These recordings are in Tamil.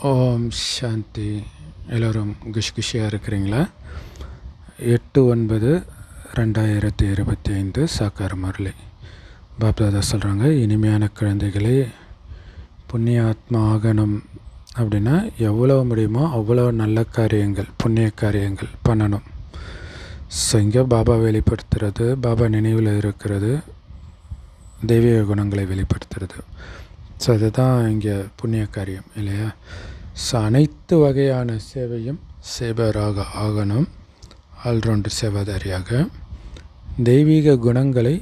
ஓம் சாந்தி. எல்லோரும் குஷியாக இருக்கிறீங்களா? 8/9/2025 சாக்கார முரளி பாப்தாதா சொல்கிறாங்க, இனிமையான குழந்தைகளே, புண்ணிய ஆத்மா ஆகணும் அப்படின்னா எவ்வளோ முடியுமோ அவ்வளோ நல்ல காரியங்கள், புண்ணிய காரியங்கள் பண்ணணும். ஸோ இங்கே பாபா வெளிப்படுத்துறது, பாபா நினைவில் இருக்கிறது, தெய்வீக குணங்களை வெளிப்படுத்துறது. ஸோ அதுதான் இங்கே புண்ணிய காரியம் இல்லையா? ஸோ அனைத்து வகையான சேவையும் சேவராக ஆகணும், ஆல்ரவுண்டு சேவாதாரியாக. தெய்வீக குணங்களை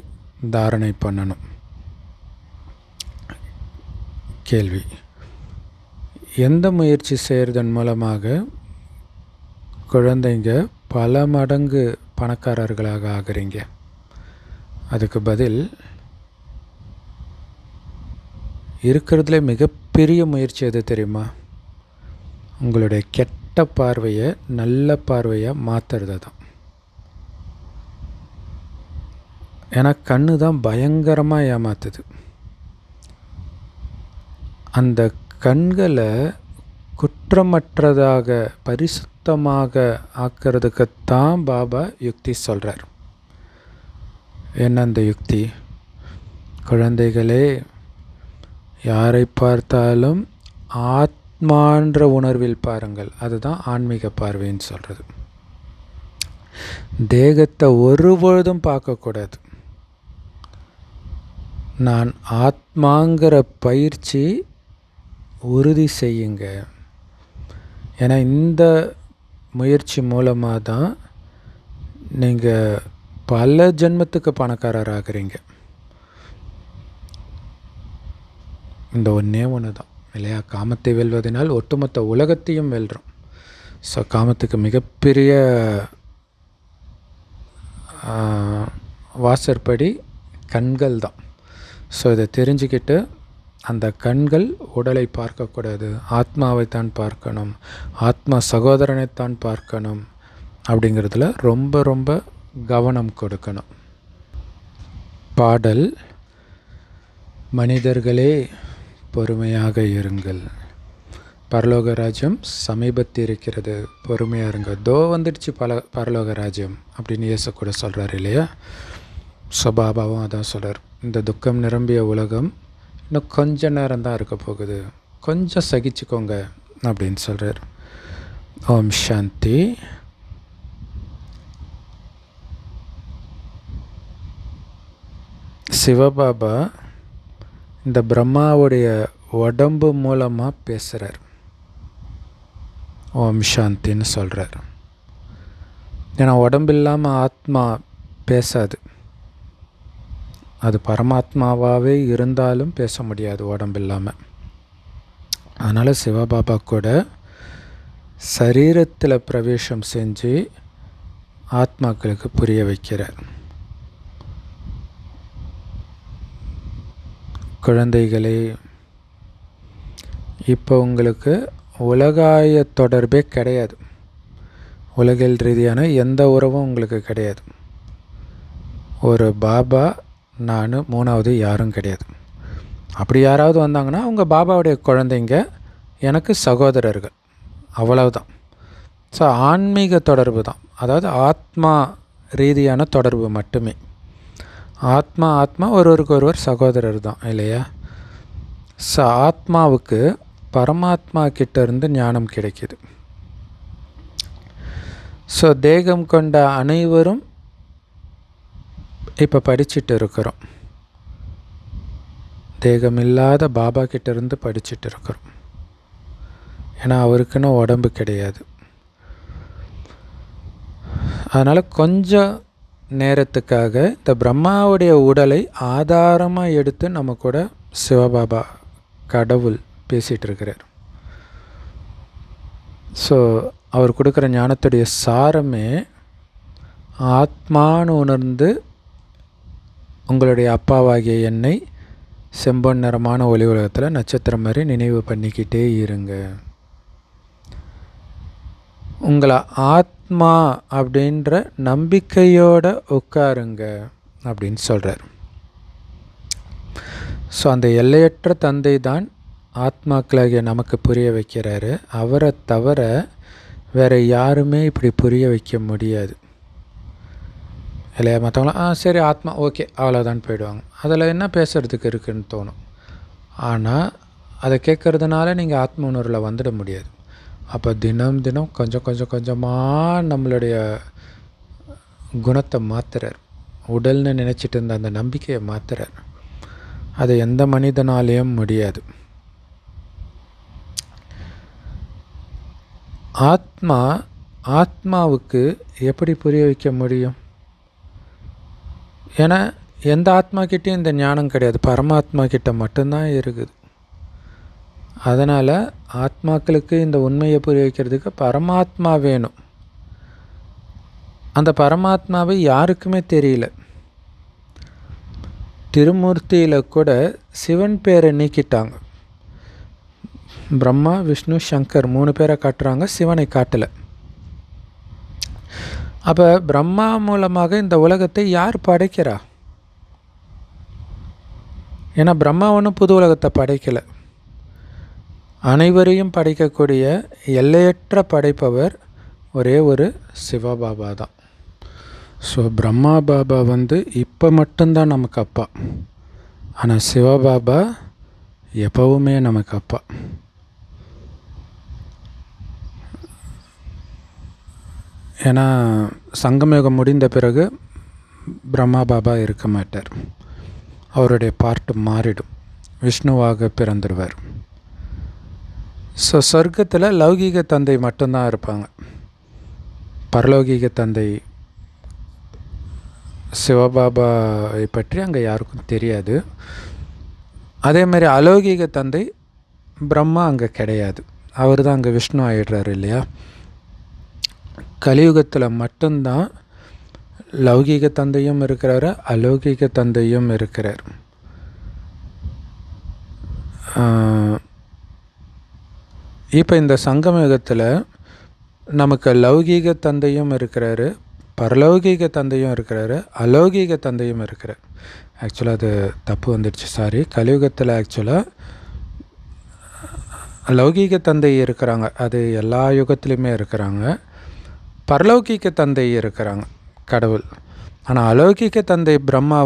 தாரணை பண்ணணும். கேள்வி: எந்த முயற்சி செய்கிறதன் மூலமாக குழந்தைங்க பல மடங்கு பணக்காரர்களாக ஆகிறீங்க? அதுக்கு பதில், இருக்கிறதுல மிகப்பெரிய முயற்சி எது தெரியுமா? உங்களுடைய கெட்ட பார்வையை நல்ல பார்வையாக மாற்றுறது தான். ஏன்னா கண்ணு தான் பயங்கரமாக ஏமாத்துது. அந்த கண்களை குற்றமற்றதாக பரிசுத்தமாக ஆக்கிறதுக்குத்தான் பாபா யுக்தி சொல்கிறார். என்ன அந்த யுக்தி? குழந்தைகளே, யாரை பார்த்தாலும் ஆத்மான்ற உணர்வில் பாருங்கள். அதுதான் ஆன்மீக பார்வைன்னு சொல்கிறது. தேகத்தை ஒருபொழுதும் பார்க்கக்கூடாது. நான் ஆத்மாங்கிற பயிற்சி உறுதி செய்யுங்க. ஏன்னா இந்த முயற்சி மூலமாக தான் நீங்கள் பல ஜென்மத்துக்கு பணக்காரராகிறீங்க. இந்த ஒன்றே ஒன்று தான் இல்லையா? காமத்தை வெல்வதனால் ஒட்டுமொத்த உலகத்தையும் வெல்றோம். ஸோ காமத்துக்கு மிகப்பெரிய வாசற்படி கண்கள் தான். ஸோ இதை தெரிஞ்சுக்கிட்டு, அந்த கண்கள் உடலை பார்க்கக்கூடாது, ஆத்மாவைத்தான் பார்க்கணும், ஆத்மா சகோதரனைத்தான் பார்க்கணும் அப்படிங்கிறதுல ரொம்ப ரொம்ப கவனம் கொடுக்கணும். பாடல்: மனிதர்களே பொறுமையாக இருங்கள், பரலோக ராஜ்யம் சமீபத்தில் இருக்கிறது, பொறுமையாக இருங்க. தோ வந்துடுச்சு பரலோக ராஜ்யம் அப்படின்னு இயேசு கூட சொல்கிறார் இல்லையா? பாபாவும் அதான் சொல்கிறார். இந்த துக்கம் நிரம்பிய உலகம் இன்னும் கொஞ்ச நேரம் தான் இருக்க போகுது, கொஞ்சம் சகிச்சுக்கோங்க அப்படின்னு சொல்கிறார். ஓம் சாந்தி. சிவபாபா இந்த பிரம்மாவுடைய உடம்பு மூலமாக பேசுகிறார். ஓம் சாந்தின்னு சொல்கிறார். ஏன்னா உடம்பு இல்லாமல் ஆத்மா பேசாது. அது பரமாத்மாவாகவே இருந்தாலும் பேச முடியாது உடம்பு இல்லாமல். அதனால் சிவபாபா கூட சரீரத்தில் பிரவேசம் செஞ்சு ஆத்மாக்களுக்கு புரிய வைக்கிறார். குழந்தைகளே, இப்போ உங்களுக்கு உலகாய தொடர்பே கிடையாது. உலகில் ரீதியான எந்த உறவும் உங்களுக்கு கிடையாது. ஒரு பாபா, நான், மூணாவது யாரும் கிடையாது. அப்படி யாராவது வந்தாங்கன்னா அவங்க பாபாவுடைய குழந்தைங்க, எனக்கு சகோதரர்கள், அவ்வளவுதான். ஸோ ஆன்மீக தொடர்பு தான், அதாவது ஆத்மா ரீதியான தொடர்பு மட்டுமே. ஆத்மா ஒருவருக்கு ஒருவர் சகோதரர் தான் இல்லையா? ஸோ ஆத்மாவுக்கு பரமாத்மா கிட்டேருந்து ஞானம் கிடைக்கிது. ஸோ தேகம் கொண்ட அனைவரும் இப்போ படிச்சுட்டு இருக்கிறோம். தேகம் இல்லாத பாபா கிட்டேருந்து படிச்சுட்டு இருக்கிறோம். ஏன்னா அவருக்குன்னு உடம்பு கிடையாது. அதனால் கொஞ்சம் நேரத்துக்காக இந்த பிரம்மாவுடைய உடலை ஆதாரமாக எடுத்து நம்ம கூட சிவபாபா கடவுள் பேசிகிட்டு இருக்கிறார். ஸோ அவர் கொடுக்குற ஞானத்துடைய சாரமே ஆத்மான்னு உணர்ந்து உங்களுடைய அப்பாவாகிய என்னை செம்பொன் நிறமான ஒளி உலகத்தில் நட்சத்திரம் மாதிரி நினைவு பண்ணிக்கிட்டே இருங்க. உங்களை ஆத்மா அப்படின்ற நம்பிக்கையோடு உட்காருங்க அப்படின்னு சொல்கிறார். ஸோ அந்த எல்லையற்ற தந்தை தான் ஆத்மாக்களாகிய நமக்கு புரிய வைக்கிறாரு. அவரை தவிர வேறு யாருமே இப்படி புரிய வைக்க முடியாது இல்லையா? மற்றவங்களாம் சரி ஆத்மா ஓகே அவ்வளோதான் போயிடுவாங்க. அதில் என்ன பேசுகிறதுக்கு இருக்குதுன்னு தோணும். ஆனால் அதை கேட்குறதுனால நீங்கள் ஆத்ம உணர்வில் வந்துட முடியாது. அப்போ தினம் தினம் கொஞ்சம் கொஞ்சம் கொஞ்சமாக நம்மளுடைய குணத்தை மாற்றுறார். உடல்னு நினச்சிட்டு இருந்த அந்த நம்பிக்கையை மாற்றுறார். அது எந்த மனிதனாலேயும் முடியாது. ஆத்மாவுக்கு எப்படி புரிய வைக்க முடியும்? ஏன்னா எந்த ஆத்மா கிட்டேயும் இந்த ஞானம் கிடையாது, பரமாத்மா கிட்ட மட்டும்தான் இருக்குது. அதனால் ஆத்மாக்களுக்கு இந்த உண்மையை புரிய வைக்கிறதுக்கு பரமாத்மா வேணும். அந்த பரமாத்மாவை யாருக்குமே தெரியல. திருமூர்த்தியில் கூட சிவன் பேரை நீக்கிட்டாங்க. பிரம்மா, விஷ்ணு, சங்கர் 3 பேரை காட்டுறாங்க, சிவனை காட்டலை. அப்போ பிரம்மா மூலமாக இந்த உலகத்தை யார் படைக்கிறா? ஏன்னா பிரம்மா ஒன்றும் புது உலகத்தை படைக்கலை. அனைவரையும் படைக்கக்கூடிய எல்லையற்ற படைப்பவர் ஒரே ஒரு சிவபாபா தான். ஸோ பிரம்மா பாபா இப்போ மட்டும்தான் நமக்கு அப்பா. ஆனால் சிவபாபா எப்பவுமே நமக்கு அப்பா. ஏன்னா சங்கமயுகம் முடிந்த பிறகு பிரம்மா பாபா இருக்க மாட்டார். அவருடைய பார்ட்டு மாறிடும், விஷ்ணுவாக பிறந்துடுவார். ஸோ சொர்க்கத்தில் லௌகீக தந்தை மட்டும்தான் இருப்பாங்க. பரலௌகீக தந்தை சிவபாபாவை பற்றி அங்கே யாருக்கும் தெரியாது. அதேமாதிரி அலௌகீக தந்தை பிரம்மா அங்கே கிடையாது. அவர் தான் அங்கே விஷ்ணு ஆகிடுறாரு இல்லையா? கலியுகத்தில் மட்டும்தான் லௌகீக தந்தையும் இருக்கிறாரு, அலௌகீக தந்தையும் இருக்கிறார். இப்போ இந்த சங்கமயுகத்தில் நமக்கு லௌகீக தந்தையும் இருக்கிறாரு, பரலௌகீக தந்தையும் இருக்கிறாரு, அலௌகீக தந்தையும் இருக்கிறார். ஆக்சுவலாக அது தப்பு வந்துடுச்சு, சாரி. கலியுகத்தில் ஆக்சுவலாக லௌகீக தந்தை இருக்கிறாங்க, அது எல்லா யுகத்துலேயுமே இருக்கிறாங்க. பரலௌகீக தந்தை இருக்கிறாங்க, கடவுள். ஆனால் அலௌகீக தந்தை பிரம்மா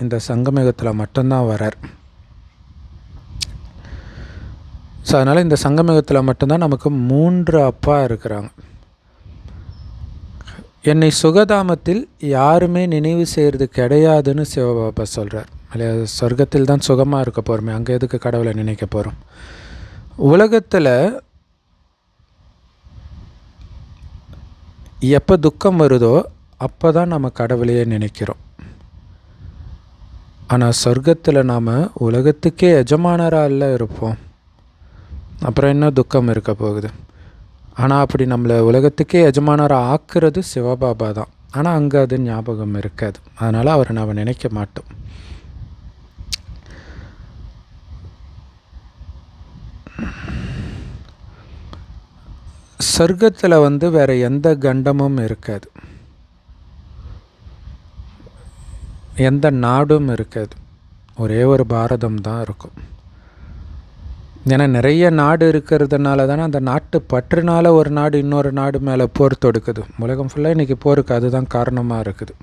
இந்த சங்கமயுகத்தில் மட்டும்தான் வரார். ஸோ அதனால் இந்த சங்கமயுகத்தில் மட்டும்தான் நமக்கு 3 அப்பா இருக்கிறாங்க. என்னை சுகதாமத்தில் யாருமே நினைவு செய்கிறது கிடையாதுன்னு சிவபாபா சொல்கிறார். இல்லையா? சொர்க்கத்தில் தான் சுகமாக இருக்க போகிறோமே, அங்கே எதுக்கு கடவுளை நினைக்க போகிறோம்? உலகத்தில் எப்போ துக்கம் வருதோ அப்போ தான் நம்ம கடவுளையே நினைக்கிறோம். ஆனால் சொர்க்கத்தில் நாம் உலகத்துக்கே எஜமானராக இருப்போம். அப்புறம் என்ன துக்கம் இருக்க போகுது? ஆனால் அப்படி நம்மளை உலகத்துக்கே எஜமானராக ஆக்குறது சிவபாபா தான். ஆனால் அங்கே அது ஞாபகம் இருக்காது. அதனால் அவரை நாம் நினைக்க மாட்டோம். சொர்க்கத்தில் வேறு எந்த கண்டமும் இருக்காது, எந்த நாடும் இருக்காது, ஒரே ஒரு பாரதம் தான் இருக்கும். ஏன்னா நிறைய நாடு இருக்கிறதுனால தானே அந்த நாட்டு பற்றுனால ஒரு நாடு இன்னொரு நாடு மேலே போர் தொடுக்குது. உலகம் ஃபுல்லாக இன்றைக்கி போருக்கு அதுதான் காரணமாக இருக்குது.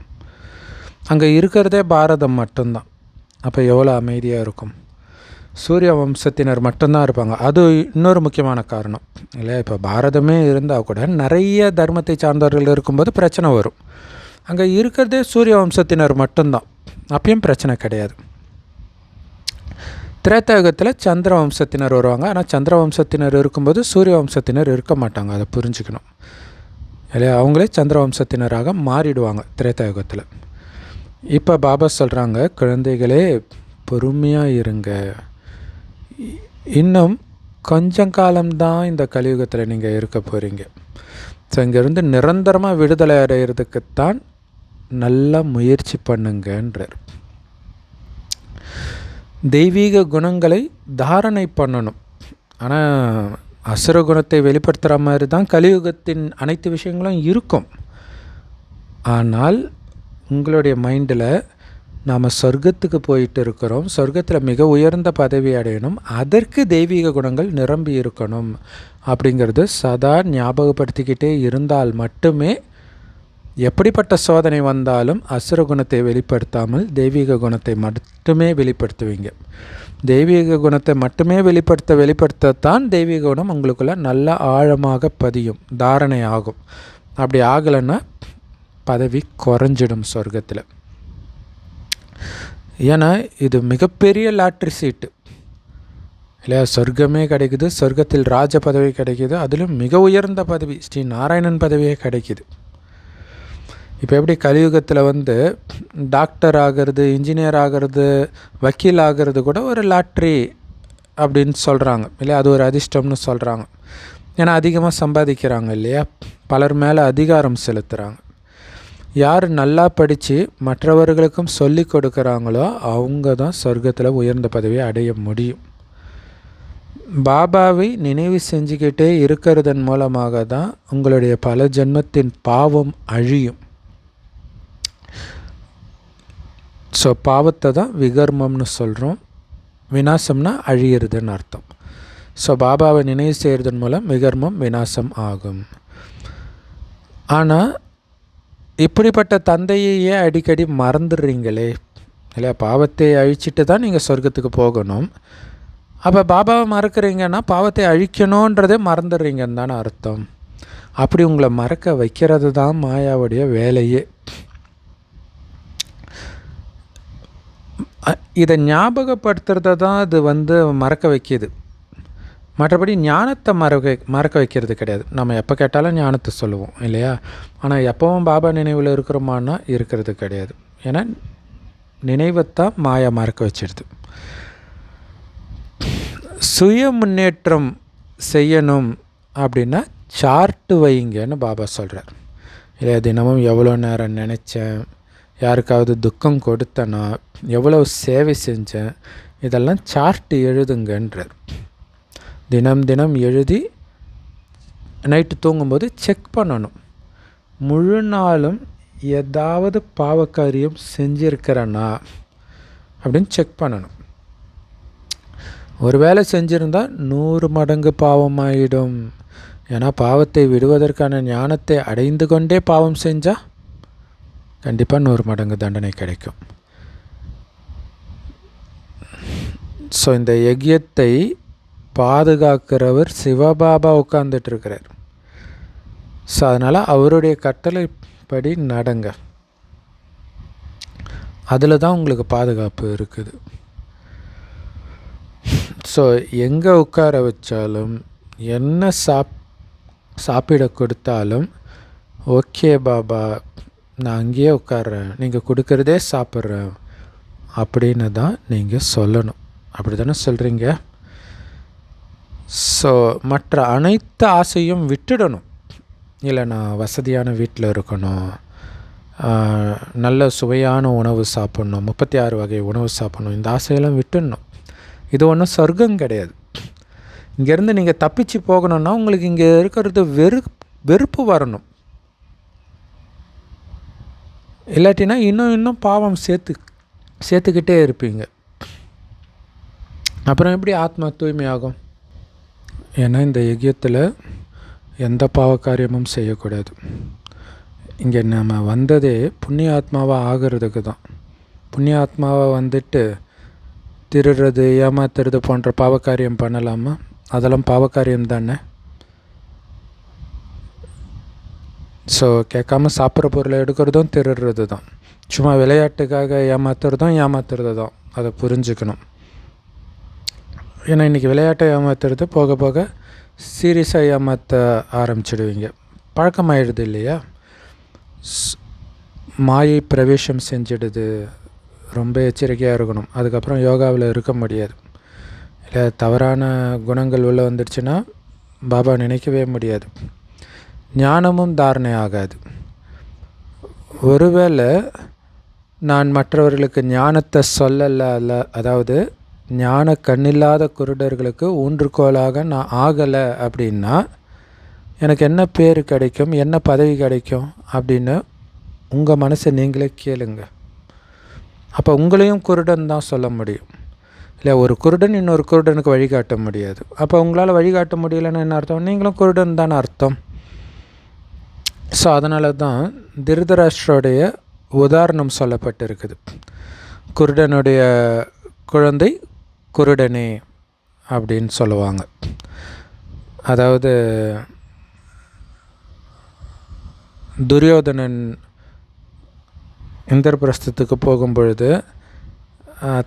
அங்கே இருக்கிறதே பாரதம் மட்டும்தான். அப்போ எவ்வளோ அமைதியாக இருக்கும்? சூரிய வம்சத்தினர் மட்டும்தான் இருப்பாங்க. அது இன்னொரு முக்கியமான காரணம் இல்லையா? இப்போ பாரதமே இருந்தால் கூட நிறைய தர்மத்தை சார்ந்தவர்கள் இருக்கும்போது பிரச்சனை வரும். அங்கே இருக்கிறதே சூரிய வம்சத்தினர் மட்டும்தான், அப்பயும் பிரச்சனை கிடையாது. திரேதாயுகத்தில் சந்திர வம்சத்தினர் வருவாங்க. ஆனால் சந்திர வம்சத்தினர் இருக்கும்போது சூரிய வம்சத்தினர் இருக்க மாட்டாங்க, அதை புரிஞ்சுக்கணும் இல்லையா? அவங்களே சந்திர வம்சத்தினராக மாறிடுவாங்க திரேதாயுகத்தில். இப்போ பாபா சொல்கிறாங்க, குழந்தைகளே பொறுமையாக இருங்க, இன்னும் கொஞ்சம் காலம்தான் இந்த கலியுகத்தில் நீங்கள் இருக்க போகிறீங்க. ஸோ இங்கேருந்து நிரந்தரமாக விடுதலை அடைகிறதுக்குத்தான் நல்லா முயற்சி பண்ணுங்கன்றார். தெய்வீக குணங்களை தாரணை பண்ணணும். ஆனால் அசுர குணத்தை வெளிப்படுத்துகிற மாதிரி தான் கலியுகத்தின் அனைத்து விஷயங்களும் இருக்கும். ஆனால் உங்களுடைய மைண்டில் நாம் சொர்க்கத்துக்கு போயிட்டு இருக்கிறோம், சொர்க்கத்தில் மிக உயர்ந்த பதவி அடையணும், அதற்கு தெய்வீக குணங்கள் நிரம்பி இருக்கணும் அப்படிங்கிறது சதா ஞாபகப்படுத்திக்கிட்டே இருந்தால் மட்டுமே எப்படிப்பட்ட சோதனை வந்தாலும் அசுர குணத்தை வெளிப்படுத்தாமல் தெய்வீக குணத்தை மட்டுமே வெளிப்படுத்துவீங்க. தெய்வீக குணத்தை மட்டுமே வெளிப்படுத்தத்தான் தெய்வீக குணம் உங்களுக்குள்ள நல்ல ஆழமாக பதியும், தாரணை ஆகும். அப்படி ஆகலைன்னா பதவி குறைஞ்சிடும் சொர்க்கத்தில். ஏன்னா இது மிகப்பெரிய லாட்ரி சீட்டு இல்லையா? சொர்க்கமே கிடைக்குது, சொர்க்கத்தில் ராஜ பதவி கிடைக்கிது, அதிலும் மிக உயர்ந்த பதவி ஸ்ரீ நாராயணன் பதவியே கிடைக்கிது. இப்போ எப்படி கலியுகத்தில் டாக்டர் ஆகிறது, இன்ஜினியர் ஆகிறது, வக்கீல் ஆகிறது கூட ஒரு லாட்ரி அப்படின்னு சொல்கிறாங்க இல்லையா? அது ஒரு அதிர்ஷ்டம்னு சொல்கிறாங்க. ஏன்னா அதிகமாக சம்பாதிக்கிறாங்க இல்லையா? பலர் மேலே அதிகாரம் செலுத்துகிறாங்க. யார் நல்லா படித்து மற்றவர்களுக்கும் சொல்லி கொடுக்குறாங்களோ அவங்க தான் சொர்க்கத்தில் உயர்ந்த பதவியை அடைய முடியும். பாபாவை நினைவு செஞ்சுக்கிட்டே இருக்கிறதன் மூலமாக தான் உங்களுடைய பல ஜென்மத்தின் பாவம் அழியும். ஸோ பாவத்தை தான் விகர்மம்னு சொல்கிறோம், விநாசம்னா அழியிறதுன்னு அர்த்தம். ஸோ பாபாவை நினைவு செய்கிறதன் மூலம் விகர்மம் விநாசம் ஆகும். ஆனால் இப்படிப்பட்ட தந்தையையே அடிக்கடி மறந்துடுறீங்களே இல்லையா? பாவத்தை அழிச்சிட்டு தான் நீங்கள் சொர்க்கத்துக்கு போகணும். அப்போ பாபாவை மறக்கிறீங்கன்னா பாவத்தை அழிக்கணுன்றதே மறந்துடுறீங்கன்னு தானே அர்த்தம். அப்படி உங்களை மறக்க வைக்கிறது தான் மாயாவுடைய வேலையே. இதை ஞாபகப்படுத்துறத தான் அது மறக்க வைக்கிது. மற்றபடி ஞானத்தை மறக்க வைக்கிறது கிடையாது. நம்ம எப்போ கேட்டாலும் ஞானத்தை சொல்லுவோம் இல்லையா? ஆனால் எப்போவும் பாபா நினைவில் இருக்கிறோமான்னா இருக்கிறது கிடையாது. ஏன்னா நினைவைத்தான் மாயா மறக்க வச்சிடுது. சுய முன்னேற்றம் செய்யணும் அப்படின்னா சார்ட்டு வைங்கன்னு பாபா சொல்கிறார் இல்லையா? தினமும் எவ்வளோ நேரம் நினச்சேன், யாருக்காவது துக்கம் கொடுத்தேன்னா, எவ்வளோ சேவை செஞ்சேன், இதெல்லாம் சார்ட்டு எழுதுங்கன்றார். தினம் எழுதி நைட்டு தூங்கும்போது செக் பண்ணணும். முழு நாளும் ஏதாவது பாவக்காரியம் செஞ்சுருக்கிறேன்னா அப்படின்னு செக் பண்ணணும். ஒரு வேளை செஞ்சுருந்தால் 100 மடங்கு பாவமாயிடும். ஏன்னா பாவத்தை விடுவதற்கான ஞானத்தை அடைந்து கொண்டே பாவம் செஞ்சால் கண்டிப்பாக 100 மடங்கு தண்டனை கிடைக்கும். ஸோ இந்த யஜ்யத்தை பாதுகாக்கிறவர் சிவபாபா உட்கார்ந்துட்டுருக்கிறார். ஸோ அதனால் அவருடைய கட்டளைப்படி நடங்க, அதில் தான் உங்களுக்கு பாதுகாப்பு இருக்குது. ஸோ எங்கே உட்கார வச்சாலும் என்ன சாப்பிட கொடுத்தாலும் ஓகே பாபா நான் அங்கேயே உட்கார்றேன், நீங்கள் கொடுக்குறதே சாப்பிட்றேன் அப்படின்னு தான் நீங்கள் சொல்லணும். அப்படி தானே சொல்கிறீங்க? ஸோ மற்ற அனைத்து ஆசையும் விட்டுடணும். இல்லை நான் வசதியான வீட்டில் இருக்கணும், நல்ல சுவையான உணவு சாப்பிட்ணும், 36 வகை உணவு சாப்பிட்ணும், இந்த ஆசையெல்லாம் விட்டுடணும். இது ஒன்றும் சொர்க்கம் கிடையாது. இங்கேருந்து நீங்கள் தப்பிச்சு போகணுன்னா உங்களுக்கு இங்கே இருக்கிறது வெறுப்பு வரணும். இல்லாட்டினா இன்னும் பாவம் சேர்த்துக்கிட்டே இருப்பீங்க. அப்புறம் எப்படி ஆத்மா தூய்மையாகும்? ஏன்னா இந்த யஜ்யத்தில் எந்த பாவக்காரியமும் செய்யக்கூடாது. இங்கே நம்ம வந்ததே புண்ணிய ஆத்மாவாக ஆகிறதுக்கு தான். புண்ணிய ஆத்மாவை திருடுறது, ஏமாத்துறது போன்ற பாவக்காரியம் பண்ணலாமா? அதெல்லாம் பாவக்காரியம் தானே. ஸோ கேட்காம சாப்பிட்ற பொருளை எடுக்கிறதும் திருடுறது தான். சும்மா விளையாட்டுக்காக ஏமாத்துறது தான். அதை புரிஞ்சுக்கணும். ஏன்னா இன்றைக்கி விளையாட்டை ஏமாத்துறது போக போக சீரியஸாக ஏமாற்ற ஆரம்பிச்சிடுவீங்க, பழக்கமாயிடுது இல்லையா? மாயை பிரவேசம் செஞ்சிடுது. ரொம்ப எச்சரிக்கையாக இருக்கணும். அதுக்கப்புறம் யோகாவில் இருக்க முடியாது. இல்லை தவறான குணங்கள் உள்ளே வந்துடுச்சுன்னா பாபா நினைக்கவே முடியாது. ஞானமும் தாரணை ஆகாது. ஒருவேளை நான் மற்றவர்களுக்கு ஞானத்தை சொல்லலை, அதாவது ஞான கண்ணில்லாத குருடர்களுக்கு ஊன்றுகோலாக நான் ஆகலை அப்படின்னா எனக்கு என்ன பேர் கிடைக்கும், என்ன பதவி கிடைக்கும் அப்படின்னு உங்கள் மனசை நீங்களே கேளுங்க. அப்போ உங்களையும் குருடன் தான் சொல்ல முடியும் இல்லை. ஒரு குருடன் இன்னொரு குருடனுக்கு வழிகாட்ட முடியாது. அப்போ உங்களால் வழிகாட்ட முடியலன்னு என்ன அர்த்தம்? நீங்களும் குருடன் தானே அர்த்தம். ஸோ அதனால தான் திருதராஷ்டிரோடைய உதாரணம் சொல்லப்பட்டிருக்குது. குருடனுடைய குழந்தை குருடனே அப்படின்னு சொல்லுவாங்க. அதாவது துரியோதனன் இந்திரபிரஸ்தத்துக்கு போகும்பொழுது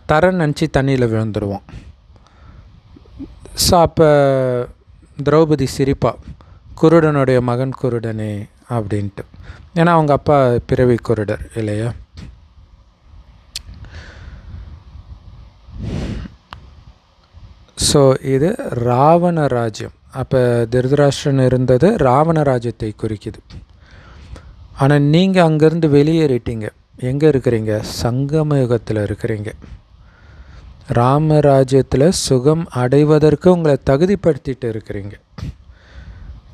தரன் நினச்சி தண்ணியில் விழுந்துடுவான். ஸோ அப்போ திரௌபதி சிரிப்பா, குருடனுடைய மகன் குருடனே அப்படின்ட்டு. ஏன்னா அவங்க அப்பா பிறவி குருடர் இல்லையா. ஸோ இது ராவண ராஜ்யம். அப்போ திருதராஷ்டிரன் இருந்தது ராவண ராஜ்யத்தை குறிக்குது. ஆனால் நீங்கள் அங்கேருந்து வெளியேறிட்டீங்க. எங்கே இருக்கிறீங்க? சங்கம யுகத்தில் இருக்கிறீங்க. ராமராஜ்யத்தில் சுகம் அடைவதற்கு உங்களை தகுதிப்படுத்திட்டு இருக்கிறீங்க.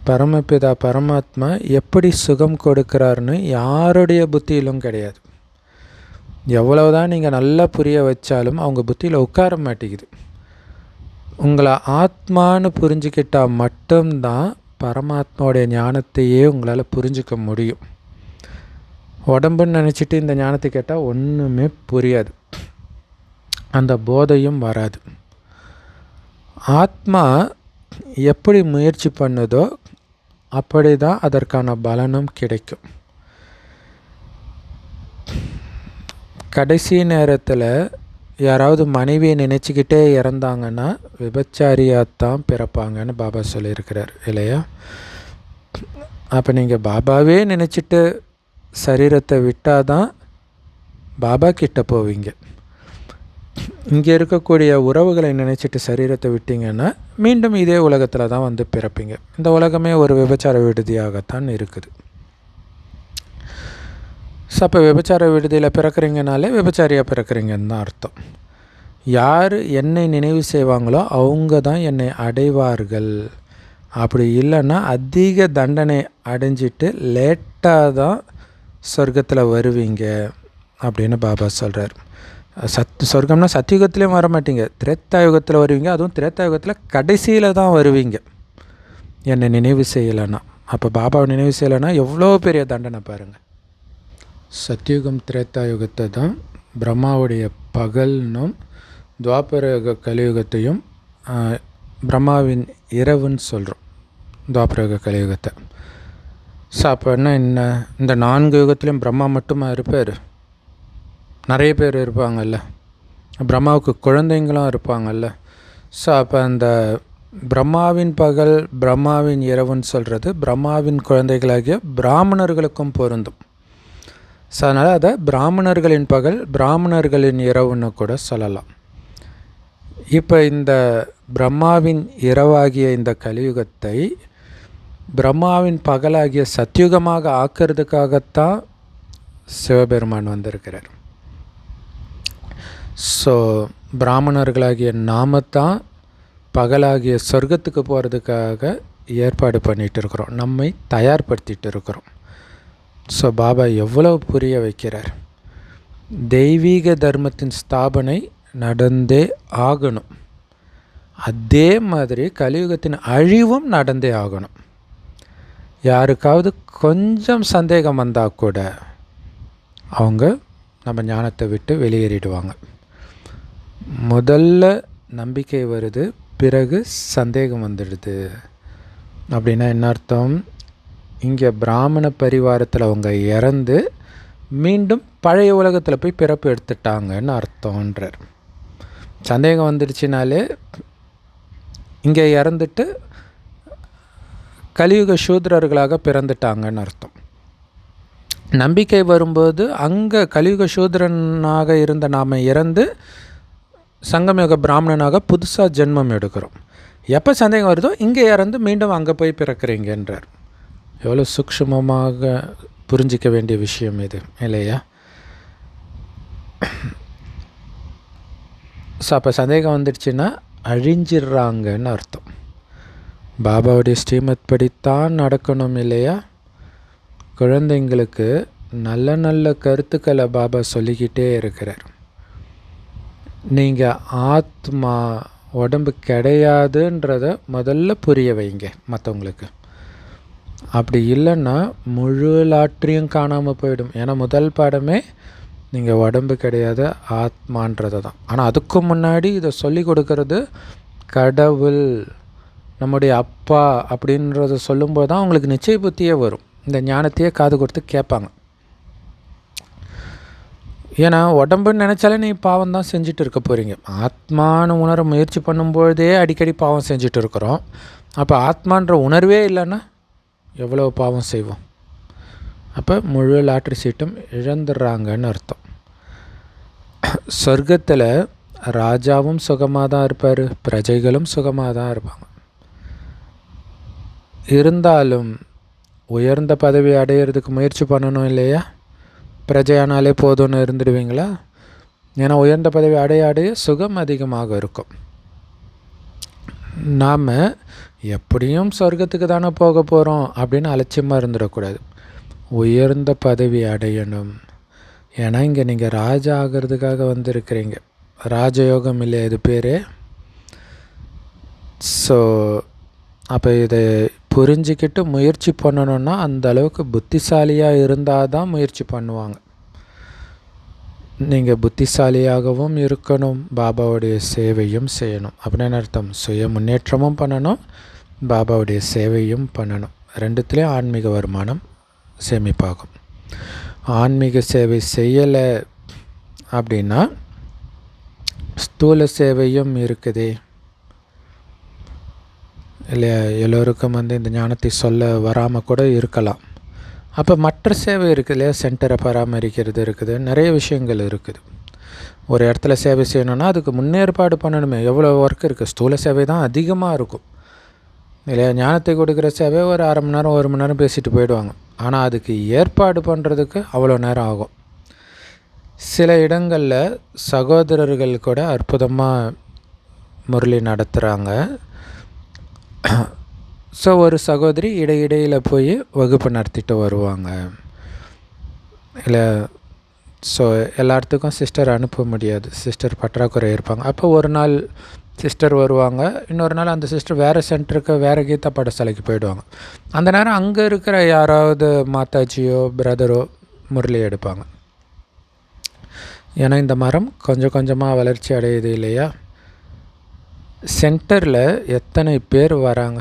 பரமபிதா பரமாத்மா எப்படி சுகம் கொடுக்குறாருன்னு யாருடைய புத்தியிலும் கிடையாது. எவ்வளவுதான் நீங்கள் நல்லா புரிய வச்சாலும் அவங்க புத்தியில் உட்கார மாட்டேங்குது. உங்களை ஆத்மானு புரிஞ்சுக்கிட்டால் மட்டும்தான் பரமாத்மாவுடைய ஞானத்தையே உங்களால் புரிஞ்சிக்க முடியும். உடம்புன்னு நினச்சிட்டு இந்த ஞானத்தை கேட்டால் ஒன்றுமே புரியாது, அந்த போதையும் வராது. ஆத்மா எப்படி முயற்சி பண்ணுதோ அப்படி தான் அதற்கான பலனும் கிடைக்கும். கடைசி நேரத்தில் யாராவது மனைவியை நினச்சிக்கிட்டே இறந்தாங்கன்னா விபச்சாரியாகத்தான் பிறப்பாங்கன்னு பாபா சொல்லியிருக்கிறார் இல்லையா. அப்போ நீங்கள் பாபாவே நினச்சிட்டு சரீரத்தை விட்டால் தான் பாபா கிட்ட போவீங்க. இங்கே இருக்கக்கூடிய உறவுகளை நினச்சிட்டு சரீரத்தை விட்டீங்கன்னா மீண்டும் இதே உலகத்தில் தான் வந்து பிறப்பீங்க. இந்த உலகமே ஒரு விபச்சார விடுதியாகத்தான் இருக்குது. ஸோ அப்போ விபச்சார விடுதியில் பிறக்கிறீங்கனாலே விபச்சாரியாக பிறக்கிறீங்கன்னு தான் அர்த்தம். யார் என்னை நினைவு செய்வாங்களோ அவங்க தான் என்னை அடைவார்கள். அப்படி இல்லைன்னா அதிக தண்டனை அடைஞ்சிட்டு லேட்டாக தான் சொர்க்கத்தில் வருவீங்க அப்படின்னு பாபா சொல்கிறார். சொர்க்கம்னா சத்தியுகத்துலேயும் வர மாட்டீங்க, திரேத்தாயுகத்தில் வருவீங்க. அதுவும் திரேத்தாயுகத்தில் கடைசியில் தான் வருவீங்க என்னை நினைவு செய்யலைன்னா. அப்போ பாபாவை நினைவு செய்யலைன்னா எவ்வளோ பெரிய தண்டனை பாருங்கள். சத்தியுகம் திரேத்தாயுகத்தை தான் பிரம்மாவுடைய பகல்னும் துவாபரயுக கலியுகத்தையும் பிரம்மாவின் இரவுன்னு சொல்கிறோம், துவாபரயுக கலியுகத்தை. ஸோ அப்போ என்ன இந்த 4 யுகத்துலேயும் பிரம்மா மட்டுமா இருப்பார்? நிறைய பேர் இருப்பாங்கல்ல, பிரம்மாவுக்கு குழந்தைங்களும் இருப்பாங்கல்ல. ஸோ அப்போ அந்த பிரம்மாவின் பகல் பிரம்மாவின் இரவுன்னு சொல்கிறது பிரம்மாவின் குழந்தைகளாகிய பிராமணர்களுக்கும் பொருந்தும். ஸோ அதனால் அதை பிராமணர்களின் பகல் பிராமணர்களின் இரவுன்னு கூட சொல்லலாம். இப்போ இந்த பிரம்மாவின் இரவாகிய இந்த கலியுகத்தை பிரம்மாவின் பகலாகிய சத்தியுகமாக ஆக்கிறதுக்காகத்தான் சிவபெருமான் வந்திருக்கிறார். ஸோ பிராமணர்களாகிய நாமத்தான் பகலாகிய சொர்க்கத்துக்கு போகிறதுக்காக ஏற்பாடு பண்ணிகிட்டு இருக்கிறோம், நம்மை தயார்படுத்திகிட்டு இருக்கிறோம். ஸோ பாபா எவ்வளோ புரிய வைக்கிறார். தெய்வீக தர்மத்தின் ஸ்தாபனை நடந்தே ஆகணும், அதே மாதிரி கலியுகத்தின் அழிவும் நடந்தே ஆகணும். யாருக்காவது கொஞ்சம் சந்தேகம் வந்தால் கூட அவங்க நம்ம ஞானத்தை விட்டு வெளியேறிடுவாங்க. முதல்ல நம்பிக்கை வருது, பிறகு சந்தேகம் வந்துடுது. அப்படின்னா என்ன அர்த்தம்? இங்கே பிராமண பரிவாரத்தில் அவங்க இறந்து மீண்டும் பழைய உலகத்தில் போய் பிறப்பு எடுத்துட்டாங்கன்னு அர்த்தம்ன்றார். சந்தேகம் வந்துடுச்சுனாலே இங்கே இறந்துட்டு கலியுக சூத்ரர்களாக பிறந்துட்டாங்கன்னு அர்த்தம். நம்பிக்கை வரும்போது அங்கே கலியுக சூத்ரனாக இருந்த நாம் இறந்து சங்கமயுக பிராமணனாக புதுசாக ஜென்மம் எடுக்கிறோம். எப்போ சந்தேகம் வருதோ இங்கே இறந்து மீண்டும் அங்கே போய் பிறக்கிறீங்கன்றார். எவ்வளோ சூக்ஷ்மமாக புரிஞ்சிக்க வேண்டிய விஷயம் இது இல்லையா? ஸோ அப்போ சந்தேகம் வந்துடுச்சுன்னா அழிஞ்சிடுறாங்கன்னு அர்த்தம். பாபாவுடைய ஸ்ரீமத் படித்தான் நடக்கணும் இல்லையா? குழந்தைங்களுக்கு நல்ல நல்ல கருத்துக்களை பாபா சொல்லிக்கிட்டே இருக்கிறார். நீங்கள் ஆத்மா உடம்பு கிடையாதுன்றத முதல்ல புரிய வைங்க மற்றவங்களுக்கு. அப்படி இல்லைன்னா முழு லாட்டரியும் காணாமல் போயிடும். ஏன்னா முதல் பாடமே நீங்கள் உடம்பு கிடையாது ஆத்மான்றது தான். ஆனால் அதுக்கு முன்னாடி இதை சொல்லி கொடுக்கறது கடவுள், நம்முடைய அப்பா அப்படின்றத சொல்லும்போது தான் அவங்களுக்கு நிச்சய புத்தியே வரும். இந்த ஞானத்தையே காது கொடுத்து கேட்பாங்க. ஏன்னா உடம்புன்னு நினச்சாலே நீ பாவம் தான் செஞ்சுட்டு இருக்க போகிறீங்க. ஆத்மானு உணர முயற்சி பண்ணும்பொழுதே அடிக்கடி பாவம் செஞ்சுட்டு இருக்கிறோம். அப்போ ஆத்மான்ற உணர்வே இல்லைன்னா எவ்வளோ பாவம் செய்வோம். அப்போ முழு லாட்ரி சீட்டும் இழந்துடுறாங்கன்னு அர்த்தம். சொர்க்கத்தில் ராஜாவும் சுகமாக தான் இருப்பார், பிரஜைகளும் சுகமாக தான் இருப்பாங்க. இருந்தாலும் உயர்ந்த பதவி அடையிறதுக்கு முயற்சி பண்ணணும் இல்லையா? பிரஜையானாலே போதும்னு இருந்துடுவீங்களா? ஏன்னா உயர்ந்த பதவி அடைய சுகம் அதிகமாக இருக்கும். நாம் எப்படியும் சொர்க்கத்துக்கு தானே போக போகிறோம் அப்படின்னு அலட்சியமாக இருந்துடக்கூடாது. உயர்ந்த பதவி அடையணும். ஏன்னா இங்கே நீங்கள் ராஜா ஆகிறதுக்காக வந்திருக்கிறீங்க. ராஜயோகம் இல்லை இது பேர். ஸோ அப்போ இதை புரிஞ்சிக்கிட்டு முயற்சி பண்ணணுன்னா அந்த அளவுக்கு புத்திசாலியாக இருந்தால் தான் முயற்சி பண்ணுவாங்க. நீங்கள் புத்திசாலியாகவும் இருக்கணும், பாபாவுடைய சேவையும் செய்யணும். அப்படின்னு அர்த்தம். சுய முன்னேற்றமும் பண்ணணும், பாபாவுடைய சேவையும் பண்ணணும். ரெண்டுத்துலேயும் ஆன்மீக வருமானம் சேமிப்பாகும். ஆன்மீக சேவை செய்யலை அப்படின்னா ஸ்தூல சேவையும் இருக்குதே இல்லையா? எல்லோருக்கும் இந்த ஞானத்தை சொல்ல வராமல் கூட இருக்கலாம். அப்போ மற்ற சேவை இருக்குது இல்லையா? சென்டரை பராமரிக்கிறது இருக்குது, நிறைய விஷயங்கள் இருக்குது. ஒரு இடத்துல சேவை செய்யணுன்னா அதுக்கு முன்னேற்பாடு பண்ணணுமே. எவ்வளோ ஒர்க் இருக்குது. ஸ்தூல சேவை தான் அதிகமாக இருக்கும் இல்லையா? ஞானத்தை கொடுக்குற சேவை ஒரு அரை மணி நேரம் 1 மணி நேரம் பேசிட்டு போயிடுவாங்க. ஆனால் அதுக்கு ஏற்பாடு பண்ணுறதுக்கு அவ்வளோ நேரம் ஆகும். சில இடங்களில் சகோதரர்கள் கூட அற்புதமாக முரளி நடத்துகிறாங்க. ஸோ ஒரு சகோதரி இடையிடையில் போய் வகுப்பு நடத்திட்டு வருவாங்க இல்லை. ஸோ எல்லாத்துக்கும் சிஸ்டர் அனுப்ப முடியாது, சிஸ்டர் பற்றாக்குறை இருப்பாங்க. அப்போ ஒரு நாள் சிஸ்டர் வருவாங்க, இன்னொரு நாள் அந்த சிஸ்டர் வேறு சென்டருக்கு வேறு கீதா பாடசாலைக்கு போயிடுவாங்க. அந்த நேரம் அங்கே இருக்கிற யாராவது மாதாஜியோ பிரதரோ முரளி எடுப்பாங்க. ஏன்னா இந்த மரம் கொஞ்சம் கொஞ்சமாக வளர்ச்சி அடையுது இல்லையா? சென்டரில் எத்தனை பேர் வராங்க,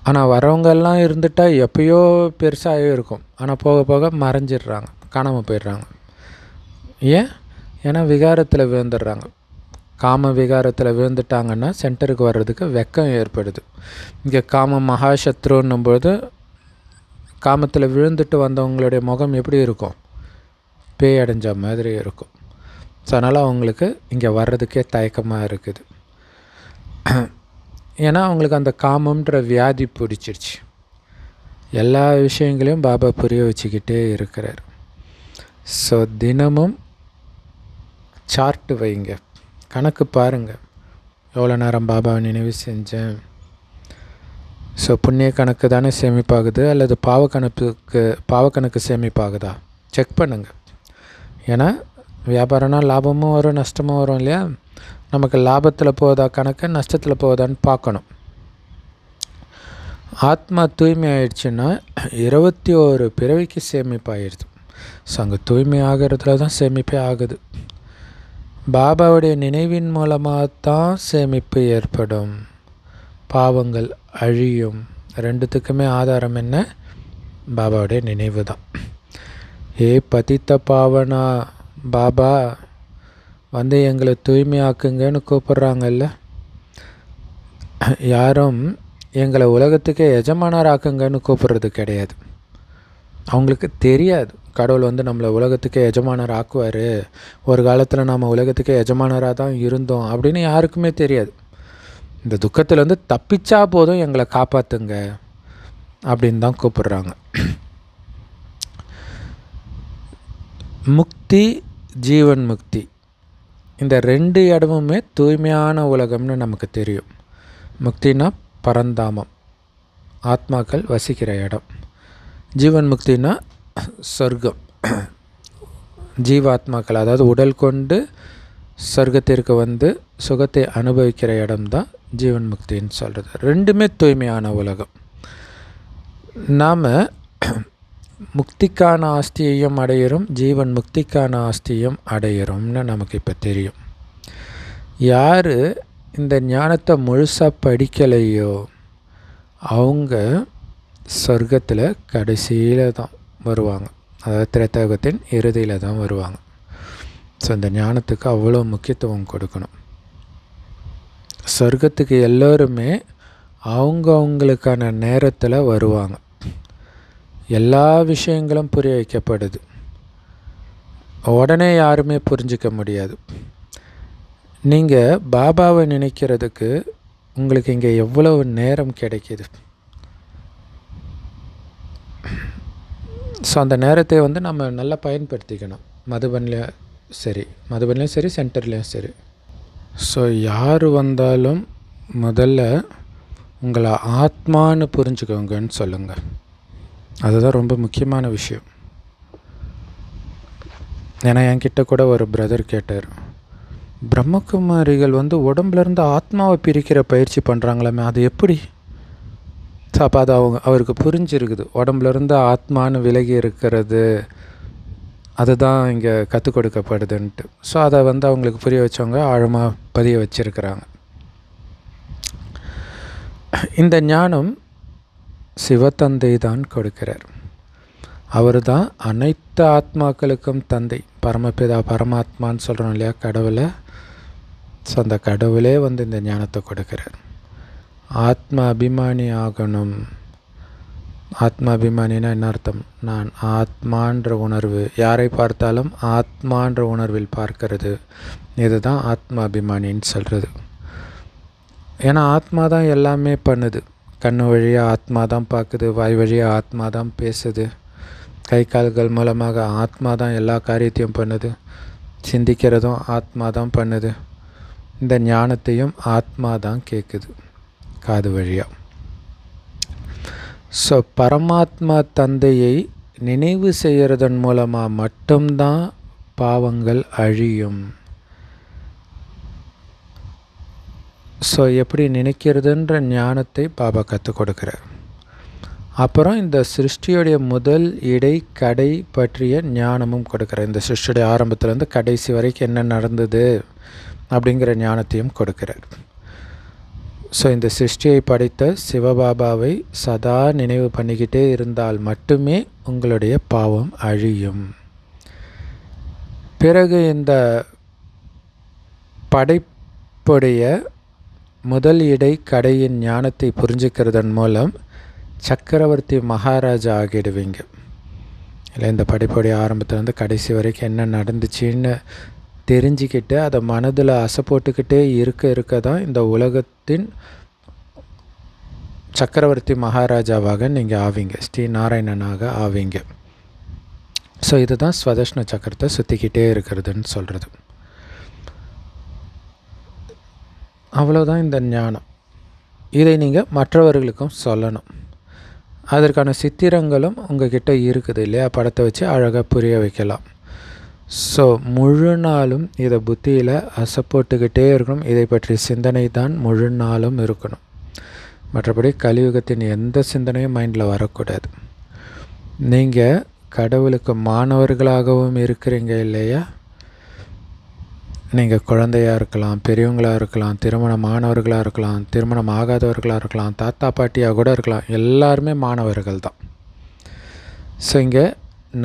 ஆனால் வரவங்கெல்லாம் இருந்துட்டால் எப்பயோ பெருசாகவே இருக்கும். ஆனால் போக போக மறைஞ்சிடுறாங்க, காணாமல் போயிடுறாங்க. ஏன்? ஏன்னா விகாரத்தில் விழுந்துடுறாங்க. காம விகாரத்தில் விழுந்துட்டாங்கன்னா சென்டருக்கு வர்றதுக்கு வெக்கம் ஏற்படுது. இங்கே காம மகாசத்ருன்னும்போது காமத்தில் விழுந்துட்டு வந்தவங்களுடைய முகம் எப்படி இருக்கும்? பேய் அடைஞ்ச மாதிரி இருக்கும். ஸோ அதனால் அவங்களுக்கு இங்கே வர்றதுக்கே தயக்கமாக இருக்குது. ஏன்னா அவங்களுக்கு அந்த காமன்ற வியாதி பிடிச்சிருச்சு. எல்லா விஷயங்களையும் பாபா புரிய வச்சுக்கிட்டே இருக்கிறார். ஸோ தினமும் சார்ட்டு வைங்க, கணக்கு பாருங்கள், எவ்வளோ நேரம் பாபாவை நினைவு செஞ்சேன். ஸோ புண்ணிய கணக்கு தானே சேமிப்பாகுது அல்லது பாவக்கணக்கு சேமிப்பாகுதா செக் பண்ணுங்கள். ஏன்னா வியாபாரம்னா லாபமும் வரும் நஷ்டமும் வரும் இல்லையா? நமக்கு லாபத்தில் போகுதா கணக்கு, நஷ்டத்தில் போகுதான்னு பார்க்கணும். ஆத்மா தூய்மை ஆயிடுச்சுன்னா 21 பிறவிக்கு சேமிப்பாகிடுது. ஸோ அங்கே தூய்மை ஆகிறதுல தான் சேமிப்பே ஆகுது. பாபாவுடைய நினைவின் மூலமாக தான் சேமிப்பு ஏற்படும், பாவங்கள் அழியும். ரெண்டுத்துக்குமே ஆதாரம் என்ன? பாபாவுடைய நினைவு தான். ஏ பதித்த பாவனா, பாபா எங்களை தூய்மையாக்குங்கன்னு கூப்பிட்றாங்கல்ல. யாரும் எங்களை உலகத்துக்கே எஜமானராக்குங்கன்னு கூப்பிட்றது கிடையாது. அவங்களுக்கு தெரியாது கடவுள் நம்மளை உலகத்துக்கே எஜமானர் ஆக்குவார், ஒரு காலத்தில் நாம் உலகத்துக்கே எஜமானராக தான் இருந்தோம் அப்படின்னு யாருக்குமே தெரியாது. இந்த துக்கத்தில் தப்பிச்சா போதும், எங்களை காப்பாற்றுங்க அப்படின்னு தான் கூப்பிட்றாங்க. முக்தி, ஜீவன் முக்தி, இந்த 2 இடமுமே தூய்மையான உலகம்னு நமக்கு தெரியும். முக்தினா பரந்தாமம், ஆத்மாக்கள் வசிக்கிற இடம். ஜீவன் முக்தினா சொர்க்கம், ஜீவாத்மாக்கள், அதாவது உடல் கொண்டு சொர்க்கத்திற்கு வந்து சுகத்தை அனுபவிக்கிற இடம்தான் ஜீவன் முக்தின்னு சொல்கிறது. ரெண்டுமே தூய்மையான உலகம். நாம் முக்திக்கான ஆஸ்தியையும் அடையிறோம், ஜீவன் முக்திக்கான ஆஸ்தியும் அடையிறோம்னு நமக்கு இப்போ தெரியும். யார் இந்த ஞானத்தை முழுசாக படிக்கலையோ அவங்க சொர்க்கத்தில் கடைசியில் தான் வருவாங்க, அதாவது திரேதாயுகத்தின் இறுதியில் தான் வருவாங்க. ஸோ இந்த ஞானத்துக்கு அவ்வளோ முக்கியத்துவம் கொடுக்கணும். சொர்க்கத்துக்கு எல்லோருமே அவங்களுக்கான நேரத்தில் வருவாங்க. எல்லா விஷயங்களும் புரிய வைக்கப்படுது. உடனே யாருமே புரிஞ்சிக்க முடியாது. நீங்கள் பாபாவை நினைக்கிறதுக்கு உங்களுக்கு இங்கே எவ்வளவு நேரம் கிடைக்கிது. ஸோ அந்த நேரத்தை வந்து நம்ம நல்லா பயன்படுத்திக்கணும். மதுபன்லேயும் சரி சென்டர்லேயும் சரி. ஸோ யார் வந்தாலும் முதல்ல உங்களை ஆத்மான்னு புரிஞ்சுக்கோங்கன்னு சொல்லுங்கள். அதுதான் ரொம்ப முக்கியமான விஷயம். ஏன்னா என்கிட்ட கூட ஒரு பிரதர் கேட்டார், பிரம்மகுமாரிகள் வந்து உடம்புலேருந்து ஆத்மாவை பிரிக்கிற பயிற்சி பண்ணுறாங்களாமே, அது எப்படி? ஸோ அப்போ அது அவருக்கு புரிஞ்சிருக்குது. உடம்புலேருந்து ஆத்மானு விலகி இருக்கிறது அதுதான் இங்கே கற்றுக் கொடுக்கப்படுதுன்ட்டு. ஸோ அதை வந்து அவங்களுக்கு புரிய வச்சவங்க ஆழமாக பதிய வச்சுருக்கிறாங்க. இந்த ஞானம் சிவத்தந்தை தான் கொடுக்கிறார். அவர் தான் அனைத்து ஆத்மாக்களுக்கும் தந்தை. பரமபிதா பரமாத்மான்னு சொல்கிறோம் இல்லையா, கடவுளை. ஸோ அந்த கடவுளே வந்து இந்த ஞானத்தை கொடுக்கிறார். ஆத்ம அபிமானி ஆகணும். ஆத்ம அபிமானின்னா என்ன அர்த்தம்? நான் ஆத்மான்ற உணர்வு, யாரை பார்த்தாலும் ஆத்மான்ற உணர்வில் பார்க்கறது, இதுதான் ஆத்ம அபிமானின்னு சொல்கிறது. ஏன்னா ஆத்மா தான் எல்லாமே பண்ணுது. கண்ணு வழியாக ஆத்மா தான் பார்க்குது, வாய் வழியாக ஆத்மா தான் பேசுது, கை கால்கள் மூலமாக ஆத்மா தான் எல்லா காரியத்தையும் பண்ணுது, சிந்திக்கிறதும் ஆத்மா தான் பண்ணுது, இந்த ஞானத்தையும் ஆத்மா தான் கேட்குது காது வழியாக. ஸோ பரமாத்மா தந்தையை நினைவு செய்கிறதன் மூலமாக மட்டும்தான் பாவங்கள் அழியும். ஸோ எப்படி நினைக்கிறதுன்ற ஞானத்தை பாபா கற்றுக் கொடுக்குறார். அப்புறம் இந்த சிருஷ்டியுடைய முதல் இடை கடை பற்றிய ஞானமும் கொடுக்குறார். இந்த சிருஷ்டியுடைய ஆரம்பத்துலேருந்து கடைசி வரைக்கும் என்ன நடந்தது அப்படிங்கிற ஞானத்தையும் கொடுக்கிறார். ஸோ இந்த சிருஷ்டியை படைத்த சிவபாபாவை சதா நினைவு பண்ணிக்கிட்டே இருந்தால் மட்டுமே உங்களுடைய பாவம் அழியும். பிறகு இந்த படைப்புடைய முதல் இடை கடையின் ஞானத்தை புரிஞ்சுக்கிறதன் மூலம் சக்கரவர்த்தி மகாராஜா ஆகிடுவீங்க. இல்லை, இந்த படைப்புடைய ஆரம்பத்துலேருந்து கடைசி வரைக்கும் என்ன நடந்துச்சுன்னு தெரிஞ்சிக்கிட்டு அதை மனதில் அசை போட்டுக்கிட்டே இருக்க தான் இந்த உலகத்தின் சக்கரவர்த்தி மகாராஜாவாக நீங்கள் ஆவீங்க, ஸ்ரீ நாராயணனாக ஆவீங்க. ஸோ இதுதான் ஸ்வதர்ஷ்ண சக்கரத்தை சுற்றிக்கிட்டே இருக்கிறதுன்னு சொல்கிறது. அவ்வளோதான் இந்த ஞானம். இதை நீங்கள் மற்றவர்களுக்கும் சொல்லணும். அதற்கான சித்திரங்களும் உங்ககிட்ட இருக்குது இல்லையா, படத்தை வச்சு அழகாக புரிய வைக்கலாம். ஸோ முழு நாளும் இதை புத்தியில் அசை போட்டுக்கிட்டே இருக்கணும். இதை பற்றிய சிந்தனை தான் முழு நாளும் இருக்கணும். மற்றபடி கலியுகத்தின் எந்த சிந்தனையும் மைண்டில் வரக்கூடாது. நீங்கள் கடவுளுக்கு மாணவர்களாகவும் இருக்கிறீங்க இல்லையா. நீங்கள் குழந்தையாக இருக்கலாம், பெரியவங்களாக இருக்கலாம், திருமணமானவர்களாக இருக்கலாம், திருமணம் ஆகாதவர்களாக இருக்கலாம், தாத்தா பாட்டியாக கூட இருக்கலாம், எல்லாருமே மாணவர்கள் தான். ஸோ இங்கே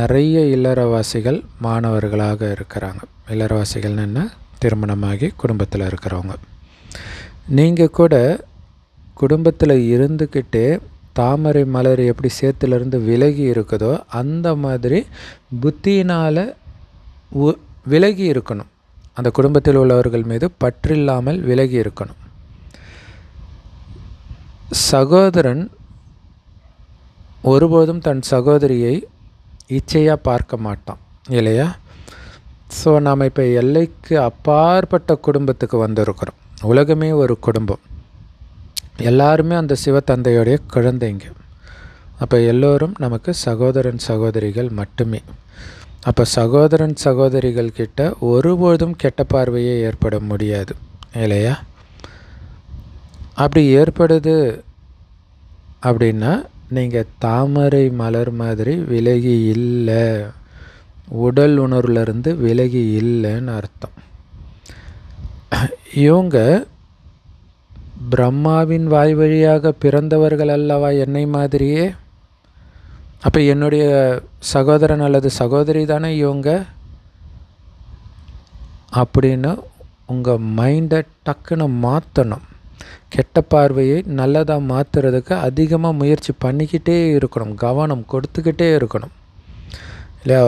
நிறைய இல்லறவாசிகள் மாணவர்களாக இருக்கிறாங்க. இல்லறவாசிகள்னு என்ன? திருமணமாகி குடும்பத்தில் இருக்கிறவங்க. நீங்கள் கூட குடும்பத்தில் இருந்துக்கிட்டே தாமரை மலர் எப்படி சேத்துலேருந்து விலகி இருக்குதோ அந்த மாதிரி புத்தியினால் விலகி இருக்கணும். அந்த குடும்பத்தில் உள்ளவர்கள் மீது பற்றில்லாமல் விலகி இருக்கணும். சகோதரன் ஒருபோதும் தன் சகோதரியை இச்சையாக பார்க்க மாட்டான் இல்லையா. ஸோ நாம் இப்போ எல்லைக்கு அப்பாற்பட்ட குடும்பத்துக்கு வந்திருக்கிறோம். உலகமே ஒரு குடும்பம், எல்லாருமே அந்த சிவத்தந்தையோடைய குழந்தைங்க. அப்போ எல்லோரும் நமக்கு சகோதரன் சகோதரிகள் மட்டுமே. அப்போ சகோதரன் சகோதரிகள் கிட்ட ஒருபொழுதும் கெட்ட பார்வையே ஏற்பட முடியாது இல்லையா? அப்படி ஏற்படுது அப்படின்னா நீங்கள் தாமரை மலர் மாதிரி விலகி இல்லை, உடல் உணர்வுலேருந்து விலகி இல்லைன்னு அர்த்தம். இவங்க பிரம்மாவின் வாய் வழியாக பிறந்தவர்கள் அல்லவா என்னை மாதிரியே. அப்போ என்னுடைய சகோதரன் அல்லது சகோதரி தானே இவங்க அப்படின்னு உங்கள் மைண்டை டக்குன்னு மாற்றணும். கெட்ட பார்வையை நல்லதாக மாற்றுறதுக்கு அதிகமாக முயற்சி பண்ணிக்கிட்டே இருக்கணும், கவனம் கொடுத்துக்கிட்டே இருக்கணும் இல்லையா?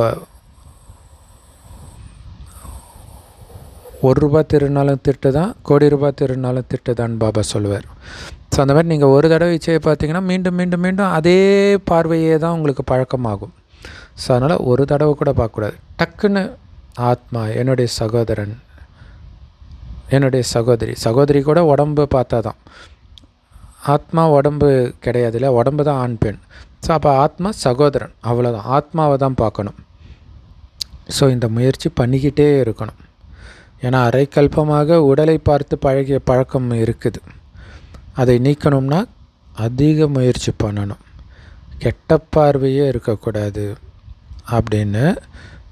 ₹1 திருநாளும் திட்டு தான், ₹1,00,00,000 திருநாளும் திட்டு தான் பாபா சொல்லுவார். ஸோ அந்த மாதிரி நீங்கள் ஒரு தடவை இச்சையை பார்த்தீங்கன்னா மீண்டும் மீண்டும் மீண்டும் அதே பார்வையே தான் உங்களுக்கு பழக்கமாகும். ஸோ அதனால் ஒரு தடவை கூட பார்க்கக்கூடாது. டக்குன்னு ஆத்மா, என்னுடைய சகோதரன், என்னுடைய சகோதரி கூட உடம்பு பார்த்தா தான், ஆத்மா உடம்பு கிடையாது இல்லை, உடம்பு தான் ஆண் பெண். ஸோ அப்போ ஆத்மா சகோதரன், அவ்வளோதான், ஆத்மாவை தான் பார்க்கணும். ஸோ இந்த முயற்சி பண்ணிக்கிட்டே இருக்கணும். ஏன்னா அரைக்கல்பமாக உடலை பார்த்து பழகிய பழக்கம் இருக்குது. அதை நீக்கணும்னா அதிக முயற்சி பண்ணணும். கெட்ட பார்வையே இருக்கக்கூடாது அப்படின்னு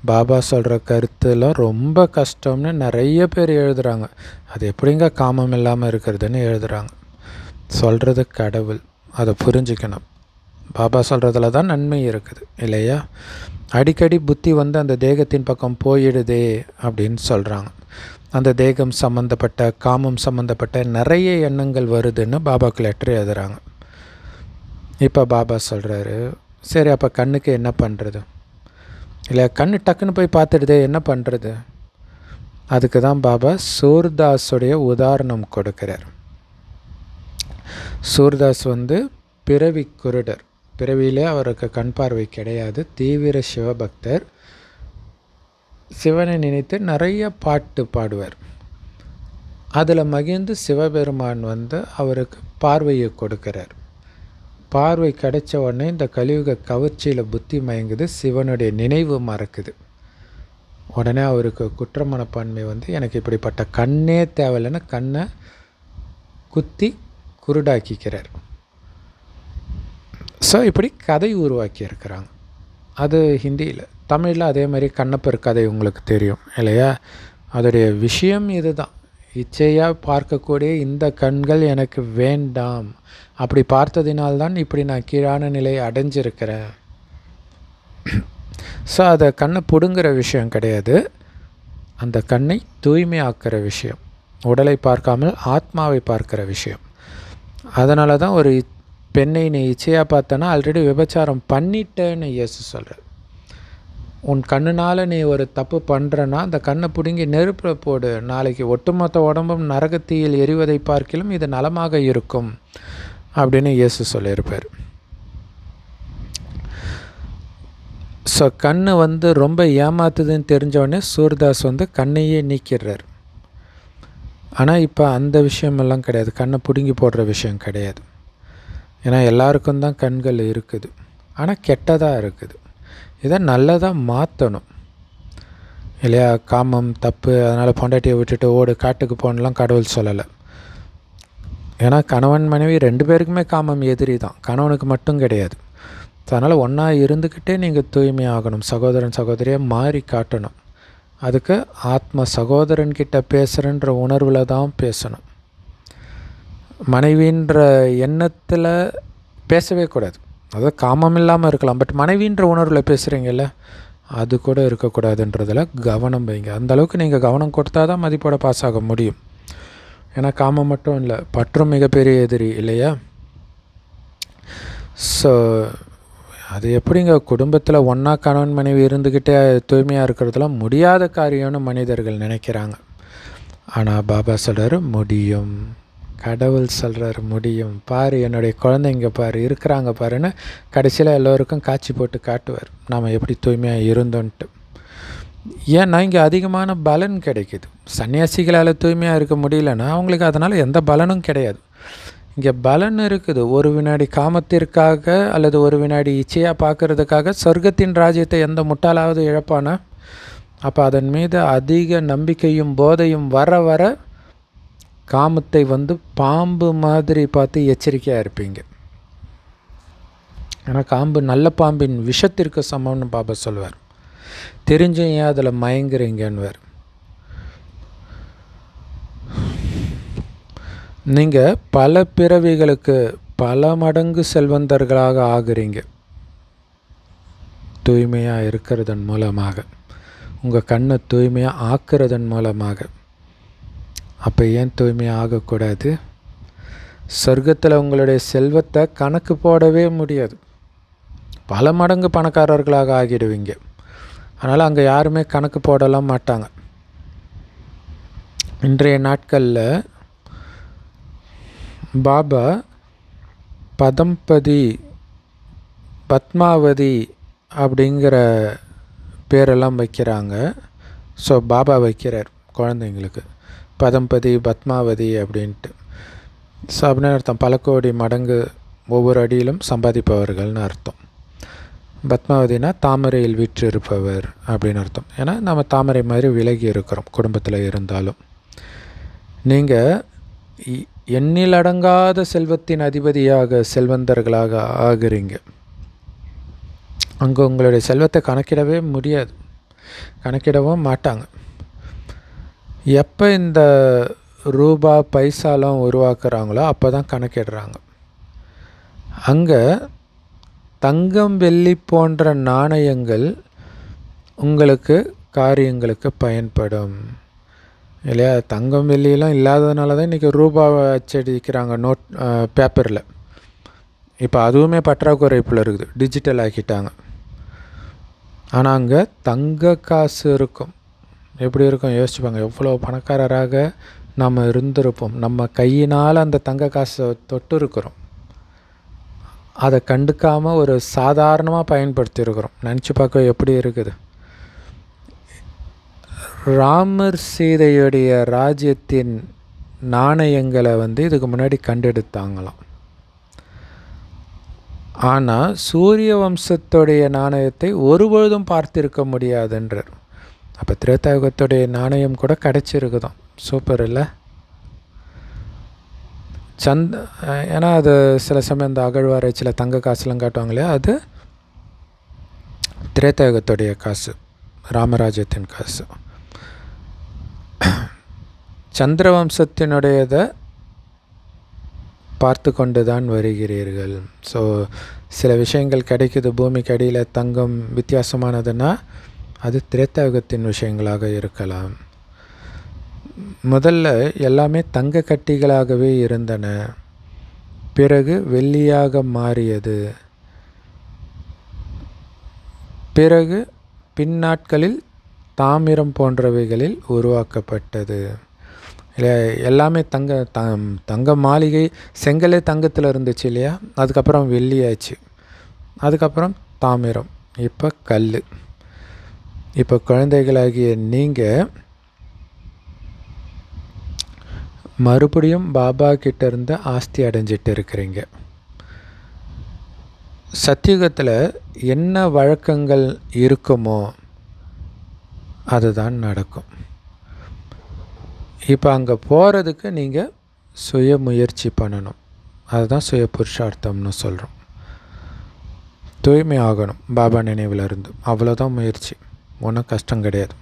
பாபா சொல்கிற கருத்துலாம் ரொம்ப கஷ்டம்னு நிறைய பேர் எழுதுகிறாங்க. அது எப்படிங்க காமம் இல்லாமல் இருக்கிறதுன்னு எழுதுகிறாங்க. சொல்கிறது கடவுள், அதை புரிஞ்சுக்கணும். பாபா சொல்கிறதுல தான் நன்மை இருக்குது இல்லையா? அடிக்கடி புத்தி வந்து அந்த தேகத்தின் பக்கம் போயிடுதே அப்படின்னு சொல்கிறாங்க. அந்த தேகம் சம்மந்தப்பட்ட, காமம் சம்மந்தப்பட்ட நிறைய எண்ணங்கள் வருதுன்னு பாபாவுக்கு லெட்டர் எழுதுகிறாங்க. இப்போ பாபா சொல்கிறாரு, சரி அப்போ கண்ணுக்கு என்ன பண்ணுறது? இல்லை கண்ணு டக்குன்னு போய் பார்த்துடுதே, என்ன பண்ணுறது? அதுக்கு தான் பாபா சூர்தாஸுடைய உதாரணம் கொடுக்கிறார். சூர்தாஸ் வந்து பிறவி குருடர், பிறவியிலே அவருக்கு கண் பார்வை கிடையாது, தீவிர சிவபக்தர். சிவனை நினைத்து நிறைய பாட்டு பாடுவார். அதில் மகிழ்ந்து சிவபெருமான் வந்து அவருக்கு பார்வையை கொடுக்கிறார். பார்வை கிடைச்ச உடனே இந்த கலியுக கவர்ச்சியில் புத்தி மயங்குது, சிவனுடைய நினைவு மறக்குது. உடனே அவருக்கு குற்ற மனப்பான்மை வந்து எனக்கு இப்படிப்பட்ட கண்ணே தேவையில்லைன்னு கண்ணை குத்தி குருடாக்கிக்கிறார். ஸோ இப்படி கதை உருவாக்கி இருக்கிறாங்க. அது ஹிந்தியில். தமிழில் அதே மாதிரி கண்ணப்பர் கதை உங்களுக்கு தெரியும் இல்லையா? அதோடைய விஷயம் இது தான். இச்சையாக பார்க்கக்கூடிய இந்த கண்கள் எனக்கு வேண்டாம், அப்படி பார்த்ததினால்தான் இப்படி நான் கீழான நிலையை அடைஞ்சிருக்கிறேன். ஸோ அதை கண்ணை பிடுங்குற விஷயம் கிடையாது, அந்த கண்ணை தூய்மையாக்கிற விஷயம், உடலை பார்க்காமல் ஆத்மாவை பார்க்குற விஷயம். அதனால தான் ஒரு பெண்ணை நீ இச்சையாக பார்த்தனா ஆல்ரெடி விபச்சாரம் பண்ணிட்டேன்னு இயேசு சொல்கிறார். உன் கண்ணுனால் நீ ஒரு தப்பு பண்ணுறன்னா அந்த கண்ணை பிடுங்கி நெருப்பில் போடு, நாளைக்கு ஒட்டுமொத்த உடம்பும் நரகத்தீயில் எரிவதை பார்க்கிலும் இது நலமாக இருக்கும் அப்படின்னு இயேசு சொல்லியிருப்பார். ஸோ கண்ணு வந்து ரொம்ப ஏமாத்துதுன்னு தெரிஞ்சவொடனே சூர்தாஸ் வந்து கண்ணையே நீக்கிடுறார். ஆனால் இப்போ அந்த விஷயமெல்லாம் கிடையாது, கண்ணை பிடுங்கி போடுற விஷயம் கிடையாது. ஏன்னா எல்லாருக்கும் தான் கண்கள் இருக்குது, ஆனால் கெட்டதாக இருக்குது. இதை நல்லதாக மாற்றணும் இல்லையா? காமம் தப்பு, அதனால் பொண்டாட்டியை விட்டுட்டு ஓடு காட்டுக்கு போகணுலாம் கடவுள் சொல்லலை. ஏன்னா கணவன் மனைவி 2 பேருக்குமே காமம் எதிரி தான், கணவனுக்கு மட்டும் கிடையாது. அதனால் ஒன்றா இருந்துக்கிட்டே நீங்கள் தூய்மையாகணும், சகோதரன் சகோதரியாக மாறி காட்டணும். அதுக்கு ஆத்ம சகோதரன்கிட்ட பேசுகிறன்ற உணர்வில் தான் பேசணும். மனைவின்ற எண்ணத்தில் பேசவே கூடாது. அதாவது காமம் இல்லாமல் இருக்கலாம், பட் மனைவின்ற உணர்வில் பேசுகிறீங்கல்ல, அது கூட இருக்கக்கூடாதுன்றதில் கவனம் வைங்க. அந்தளவுக்கு நீங்கள் கவனம் கொடுத்தா தான் மதிப்போட பாஸ் ஆக முடியும். ஏன்னா காமம் மட்டும் இல்லை, பற்றும் மிகப்பெரிய எதிரி இல்லையா? ஸோ அது எப்படிங்க குடும்பத்தில் ஒன்றா கணவன் மனைவி இருந்துக்கிட்டே தூய்மையாக இருக்கிறதுலாம் முடியாத காரியம்னு மனிதர்கள் நினைக்கிறாங்க. ஆனால் பாபா சொல்கிறாரு முடியும், கடவுள் சொல்கிறாரு முடியும். பாரு என்னுடைய குழந்தைங்க பாரு இருக்கிறாங்க பாருன்னு கடைசியில் எல்லோருக்கும் காட்சி போட்டு காட்டுவார் நாம் எப்படி தூய்மையாக இருந்தோன்ட்டு. ஏன்னா இங்கே அதிகமான பலன் கிடைக்குது. சன்னியாசிகளால் தூய்மையாக இருக்க முடியலன்னா அவங்களுக்கு அதனால் எந்த பலனும் கிடையாது. இங்கே பலன் இருக்குது. ஒரு வினாடி காமத்திற்காக அல்லது ஒரு வினாடி இச்சையாக பார்க்கறதுக்காக சொர்க்கத்தின் ராஜ்யத்தை எந்த முட்டாளாவது இழப்பானா? அப்போ அதன் மீது அதிக நம்பிக்கையும் போதையும் வர வர காமத்தை பாம்பு மாதிரி பார்த்து எச்சரிக்கையாக இருப்பீங்க. ஏன்னா காம்பு நல்ல பாம்பின் விஷத்திற்கு சமம்னு பாபா சொல்வார். தெரிஞ்சும் ஏன் அதில் மயங்குறீங்கன்னுவார். நீங்கள் பல பிறவிகளுக்கு பல மடங்கு செல்வந்தர்களாக ஆகுறீங்க தூய்மையாக இருக்கிறதன் மூலமாக, உங்கள் கண்ணை தூய்மையாக ஆக்குறதன் மூலமாக. அப்போ ஏன் தூய்மையாக ஆகக்கூடாது? சொர்க்கத்தில் உங்களுடைய செல்வத்தை கணக்கு போடவே முடியாது. பல மடங்கு பணக்காரர்களாக ஆகிடுவீங்க. அதனால் அங்கே யாருமே கணக்கு போடலாம் மாட்டாங்க. இன்றைய நாட்களில் பாபா பதம்பதி பத்மாவதி அப்படிங்கிற பேரெல்லாம் வைக்கிறாங்க. ஸோ பாபா வைக்கிறார் குழந்தைங்களுக்கு பதம்பதி பத்மாவதி அப்படின்ட்டு. ஸோ அப்படின்னு அர்த்தம் பல கோடி மடங்கு ஒவ்வொரு அடியிலும் சம்பாதிப்பவர்கள்னு அர்த்தம். பத்மாவதினா தாமரையில் வீற்றிருப்பவர் அப்படின்னு அர்த்தம். ஏன்னா நம்ம தாமரை மாதிரி விலகி இருக்கிறோம் குடும்பத்தில் இருந்தாலும். நீங்கள் எண்ணிலடங்காத செல்வத்தின் அதிபதியாக செல்வந்தர்களாக ஆகுறீங்க. அங்கே உங்களுடைய செல்வத்தை கணக்கிடவே முடியாது, கணக்கிடவும் மாட்டாங்க. எப்போ இந்த ரூபா பைசாலாம் உருவாக்குறாங்களோ அப்போ தான் கணக்கிடுறாங்க. அங்கே தங்கம் வெள்ளி போன்ற நாணயங்கள் உங்களுக்கு காரியங்களுக்கு பயன்படும் இல்லையா? தங்கம் வெள்ளியெல்லாம் இல்லாததுனால தான் இன்றைக்கி ரூபாவை அச்சடிக்கிறாங்க நோட் பேப்பரில். இப்போ அதுவுமே பற்றாக்குறைப்பில் இருக்குது, டிஜிட்டல் ஆக்கிட்டாங்க. ஆனால் அங்கே தங்க காசு இருக்கும். எப்படி இருக்கும் யோசிச்சுப்பாங்க. எவ்வளோ பணக்காரராக நம்ம இருந்திருப்போம். நம்ம கையினால் அந்த தங்க காசை தொட்டு இருக்கிறோம். அதை கண்டுக்காமல் ஒரு சாதாரணமாக பயன்படுத்தியிருக்கிறோம். நினச்சி பார்க்க எப்படி இருக்குது? ராமர் சீதையுடைய ராஜ்யத்தின் நாணயங்களை இதுக்கு முன்னாடி கண்டெடுத்தாங்களாம். ஆனால் சூரிய வம்சத்துடைய நாணயத்தை ஒருபொழுதும் பார்த்திருக்க முடியாதுன்றார். அப்போ திரேதாயுகத்துடைய நாணயம் கூட கிடச்சிருக்குதான். சூப்பர் இல்லை? ஏன்னா அது சில சமயம் இந்த அகழ்வாராய்ச்சியில் தங்க காசுலாம் காட்டுவாங்க இல்லையா? அது திரேதாயுகத்துடைய காசு, ராமராஜ்யத்தின் காசு. சந்திரவம்சத்தினுடையதை பார்த்து கொண்டு தான் வருகிறீர்கள். ஸோ சில விஷயங்கள் கிடைக்குது பூமிக்கு அடியில் தங்கம் வித்தியாசமானதுன்னா அது திரேதாயுகத்தின் விஷயங்களாக இருக்கலாம். முதல்ல எல்லாமே தங்க கட்டிகளாகவே இருந்தன, பிறகு வெள்ளியாக மாறியது, பிறகு பின்னாட்களில் தாமிரம் போன்றவைகளில் உருவாக்கப்பட்டது. இல்லை எல்லாமே தங்க மாளிகை செங்கலே தங்கத்தில் இருந்துச்சு இல்லையா? அதுக்கப்புறம் வெள்ளியாச்சு, அதுக்கப்புறம் தாமிரம், இப்போ கல். இப்போ குழந்தைகளாகிய நீங்கள் மறுபடியும் பாபா கிட்டேருந்து ஆஸ்தி அடைஞ்சிட்டு இருக்கிறீங்க. சத்தியுகத்தில் என்ன வழக்கங்கள் இருக்குமோ அதுதான் நடக்கும். இப்போ அங்கே போகிறதுக்கு நீங்கள் சுய முயற்சி பண்ணணும். அதுதான் சுய புருஷார்த்தம்னு சொல்கிறோம். தூய்மை ஆகணும் பாபா நினைவில் இருந்து, அவ்வளோதான் முயற்சி. ஒன்றும் கஷ்டம் கிடையாது.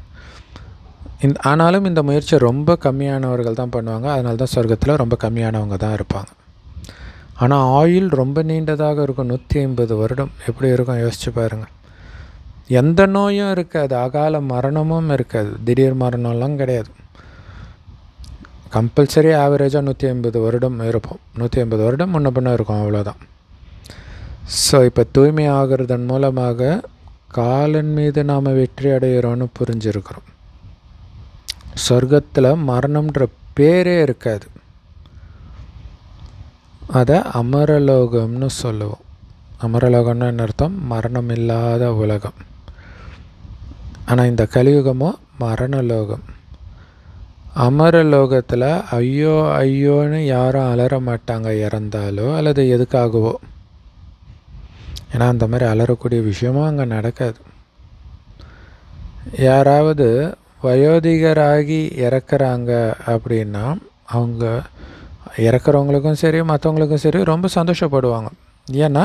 ஆனாலும் இந்த முயற்சியை ரொம்ப கம்மியானவர்கள் தான் பண்ணுவாங்க. அதனால தான் சொர்க்கத்தில் ரொம்ப கம்மியானவங்க தான் இருப்பாங்க. ஆனால் ஆயுள் ரொம்ப நீண்டதாக இருக்கும். 150 வருடம் எப்படி இருக்கும் யோசிச்சு பாருங்கள். எந்த நோயும் இருக்காது, அகால மரணமும் இருக்காது, திடீர் மரணம்லாம் கிடையாது. கம்பல்சரி ஆவரேஜாக 150 வருடம் இருப்போம். 150 வருடம் முன்ன பின்ன இருக்கும், அவ்வளோதான். ஸோ இப்போ தூய்மை ஆகிறதன் மூலமாக காலன் மீது நாம் வெற்றி அடைகிறோன்னு புரிஞ்சிருக்கிறோம். சொர்க்கத்தில் மரணம்ன்ற பேரே இருக்காது. அதை அமரலோகம்னு சொல்லுவோம். அமரலோகம்னு என்ன அர்த்தம்? மரணம் இல்லாத உலகம். ஆனால் இந்த கலியுகமோ மரணலோகம். அமரலோகத்தில் ஐயோ ஐயோன்னு யாரும் அலற மாட்டாங்க இறந்தாலோ அல்லது எதுக்காகவோ. ஏன்னா அந்த மாதிரி அலறக்கூடிய விஷயமும் அங்கே நடக்காது. யாராவது வயோதிகராகி இறக்குறாங்க அப்படின்னா அவங்க இறக்குறவங்களுக்கும் சரி மற்றவங்களுக்கும் சரி ரொம்ப சந்தோஷப்படுவாங்க. ஏன்னா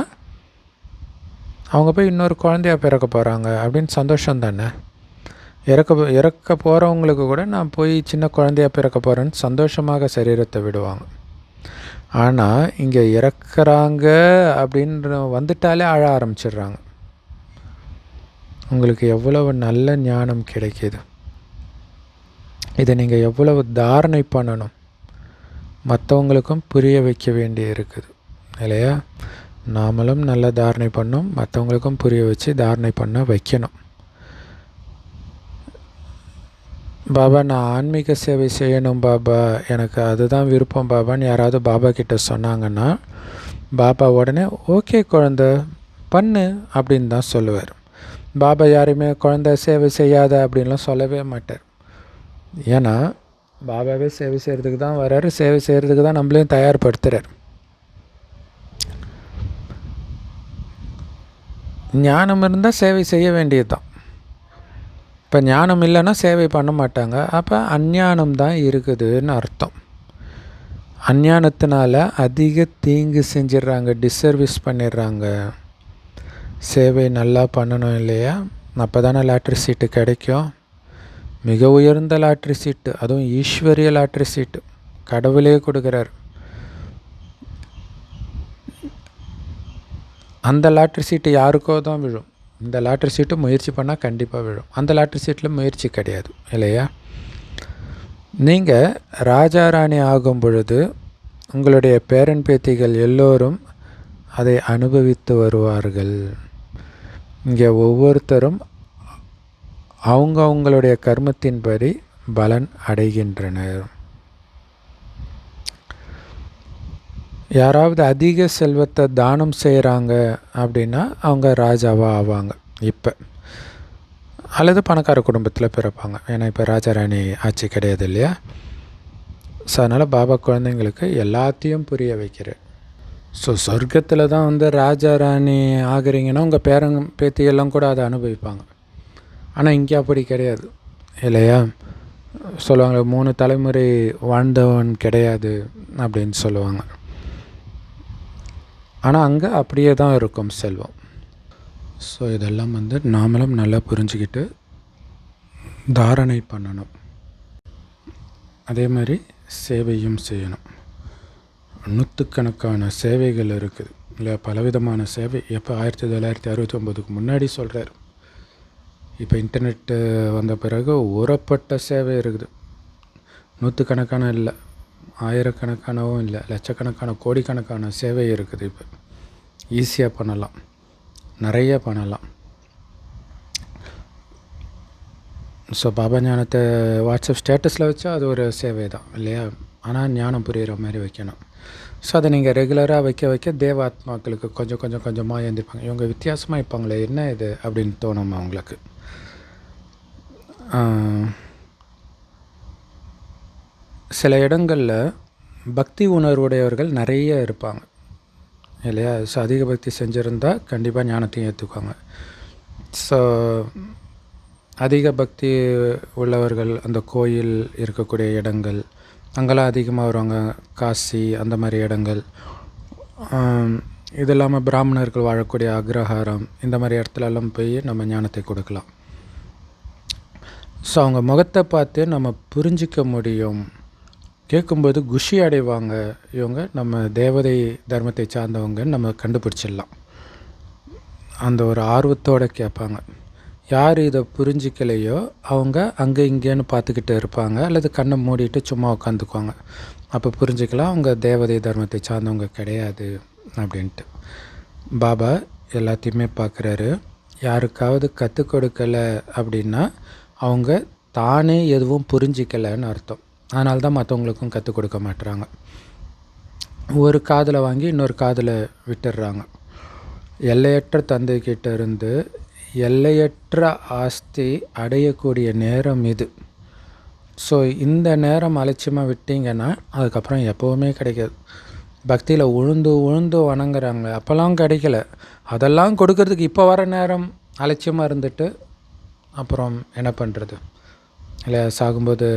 அவங்க போய் இன்னொரு குழந்தையா பிறக்க போகிறாங்க அப்படின்னு சந்தோஷம் தானே. இறக்க போகிறவங்களுக்கு கூட நான் போய் சின்ன குழந்தையாக பிறக்க போகிறேன்னு சந்தோஷமாக சரீரத்தை விடுவாங்க. ஆனால் இங்கே இறக்குறாங்க அப்படின்ற வந்துட்டாலே அழ ஆரம்பிச்சிடுறாங்க. உங்களுக்கு எவ்வளவு நல்ல ஞானம் கிடைக்கிது. இதை நீங்கள் எவ்வளவு தாரணை பண்ணணும், மற்றவங்களுக்கும் புரிய வைக்க வேண்டி இருக்குது இல்லையா. நாமளும் நல்ல தாரணை பண்ணோம், மற்றவங்களுக்கும் புரிய வச்சு தாரணை பண்ண வைக்கணும். பாபா நான் ஆன்மீக சேவை செய்யணும் பாபா, எனக்கு அதுதான் விருப்பம் பாபான்னு யாராவது பாபா கிட்ட சொன்னாங்கன்னா பாபா உடனே ஓகே குழந்த பண்ணு அப்படின்னு தான் சொல்லுவார். பாபா யாரையுமே குழந்த சேவை செய்யாத அப்படின்லாம் சொல்லவே மாட்டார். ஏன்னா பாபாவே சேவை செய்கிறதுக்கு தான் வர்றாரு, சேவை செய்கிறதுக்கு தான் நம்மளையும் தயார்படுத்துகிறார். ஞானம் இருந்தால் சேவை செய்ய வேண்டியது தான். இப்போ ஞானம் இல்லைன்னா சேவை பண்ண மாட்டாங்க. அப்போ அஞ்ஞானம் தான் இருக்குதுன்னு அர்த்தம். அஞ்ஞானத்தினால அதிக தீங்கு செஞ்சிடுறாங்க, டிஸ்சர்வீஸ் பண்ணிடுறாங்க. சேவை நல்லா பண்ணணும் இல்லையா, அப்போ தானே லாட்ரி சீட்டு கிடைக்கும். மிக உயர்ந்த லாட்ரி சீட்டு, அதுவும் ஈஸ்வரிய லாட்ரி சீட்டு கடவுளே கொடுக்குறார். அந்த லாட்ரி சீட்டு யாருக்கோ தான் விழும். இந்த லாட்ரி சீட்டு முயற்சி பண்ணால் கண்டிப்பாக விழும். அந்த லாட்ரி சீட்டில் முயற்சி கிடையாது இல்லையா. நீங்கள் ராஜா ராணி ஆகும் பொழுது உங்களுடைய பேரன் பேத்திகள் எல்லோரும் அதை அனுபவித்து வருவார்கள். இங்கே ஒவ்வொருத்தரும் அவங்களுடைய கர்மத்தின்படி பலன் அடைகின்றனர். யாராவது அதிக செல்வத்தை தானம் செய்கிறாங்க அப்படின்னா அவங்க ராஜாவாக ஆவாங்க இப்போ, அல்லது பணக்கார குடும்பத்தில் பிறப்பாங்க. ஏன்னா இப்போ ராஜாராணி ஆட்சி கிடையாது இல்லையா. ஸோ அதனால் பாபா குழந்தைங்களுக்கு எல்லாத்தையும் புரிய வைக்கிறார். ஸோ சொர்க்கத்தில் தான் ராஜா ராணி ஆகிறீங்கன்னா உங்கள் பேத்தியெல்லாம் கூட அதை அனுபவிப்பாங்க. ஆனால் இங்கே அப்படி கிடையாது இல்லையா. சொல்லுவாங்க 3 தலைமுறை வாழ்ந்தவன் கிடையாது அப்படின்னு சொல்லுவாங்க. ஆனால் அங்கே அப்படியே தான் இருக்கும் செல்வம். ஸோ இதெல்லாம் நாமளும் நல்லா புரிஞ்சுக்கிட்டு தாரணை பண்ணணும். அதே மாதிரி சேவையும் செய்யணும். நூற்றுக்கணக்கான சேவைகள் இருக்குது இல்லை, பலவிதமான சேவை. எப்போ 1969க்கு முன்னாடி சொல்கிறார். இப்போ இன்டர்நெட்டு வந்த பிறகு ஊறப்பட்ட சேவை இருக்குது. நூற்றுக்கணக்கான இல்லை, ஆயிரக்கணக்கானவும் இல்லை, லட்சக்கணக்கான கோடிக்கணக்கான சேவை இருக்குது. இப்போ ஈஸியாக பண்ணலாம், நிறைய பண்ணலாம். ஸோ பாபா ஞானத்தை வாட்ஸ்அப் ஸ்டேட்டஸில் வச்சா அது ஒரு சேவை தான் இல்லையா. ஆனால் ஞானம் புரிகிற மாதிரி வைக்கணும். ஸோ அதை நீங்கள் ரெகுலராக வைக்க தேவாத்மாக்களுக்கு கொஞ்சமாக எழுந்திருப்பாங்க. இவங்க வித்தியாசமாக இருப்பாங்களே, என்ன இது அப்படின்னு தோணும் அவங்களுக்கு. சில இடங்களில் பக்தி உணர்வுடையவர்கள் நிறைய இருப்பாங்க இல்லையா. ஸோ அதிக பக்தி செஞ்சுருந்தால் கண்டிப்பாக ஞானத்தையும் ஏற்றுக்குவாங்க. ஸோ அதிக பக்தி உள்ளவர்கள் அந்த கோயில் இருக்கக்கூடிய இடங்கள் அங்கெல்லாம் அதிகமாக வருவாங்க. காசி அந்த மாதிரி இடங்கள். இது இல்லாமல் பிராமணர்கள் வாழக்கூடிய அக்ரஹாரம் இந்த மாதிரி இடத்துலலாம் போய் நம்ம ஞானத்தை கொடுக்கலாம். ஸோ அவங்க முகத்தை பார்த்து நம்ம புரிஞ்சிக்க முடியும். கேட்கும்போது குஷி அடைவாங்க. இவங்க நம்ம தேவதை தர்மத்தை சார்ந்தவங்கன்னு நம்ம கண்டுபிடிச்சிடலாம். அந்த ஒரு ஆர்வத்தோடு கேட்பாங்க. யார் இதை புரிஞ்சிக்கலையோ அவங்க அங்கே இங்கேன்னு பார்த்துக்கிட்டு இருப்பாங்க, அல்லது கண்ணை மூடிட்டு சும்மா உட்காந்துக்குவாங்க. அப்போ புரிஞ்சிக்கலாம் அவங்க தேவதை தர்மத்தை சார்ந்தவங்க கிடையாது அப்படின்ட்டு. பாபா எல்லாத்தையுமே பார்க்குறாரு. யாருக்காவது கற்றுக் கொடுக்கலை அப்படின்னா அவங்க தானே எதுவும் புரிஞ்சிக்கலைன்னு அர்த்தம். அதனால தான் மற்றவங்களுக்கும் கற்றுக் கொடுக்க மாட்டுறாங்க. ஒரு காதில் வாங்கி இன்னொரு காதில் விட்டுடுறாங்க. எல்லையற்ற தந்தைக்கிட்ட இருந்து எல்லையற்ற ஆஸ்தி அடையக்கூடிய நேரம் இது. ஸோ இந்த நேரம் அலட்சியமாக விட்டீங்கன்னா அதுக்கப்புறம் எப்போவுமே கிடைக்காது. பக்தியில் உழுந்து உழுந்து வணங்குறாங்க, அப்போல்லாம் கிடைக்கல. அதெல்லாம் கொடுக்கறதுக்கு இப்போ வர நேரம் அலட்சியமாக இருந்துட்டு அப்புறம் என்ன பண்ணுறது? இல்லை, சாகும்போது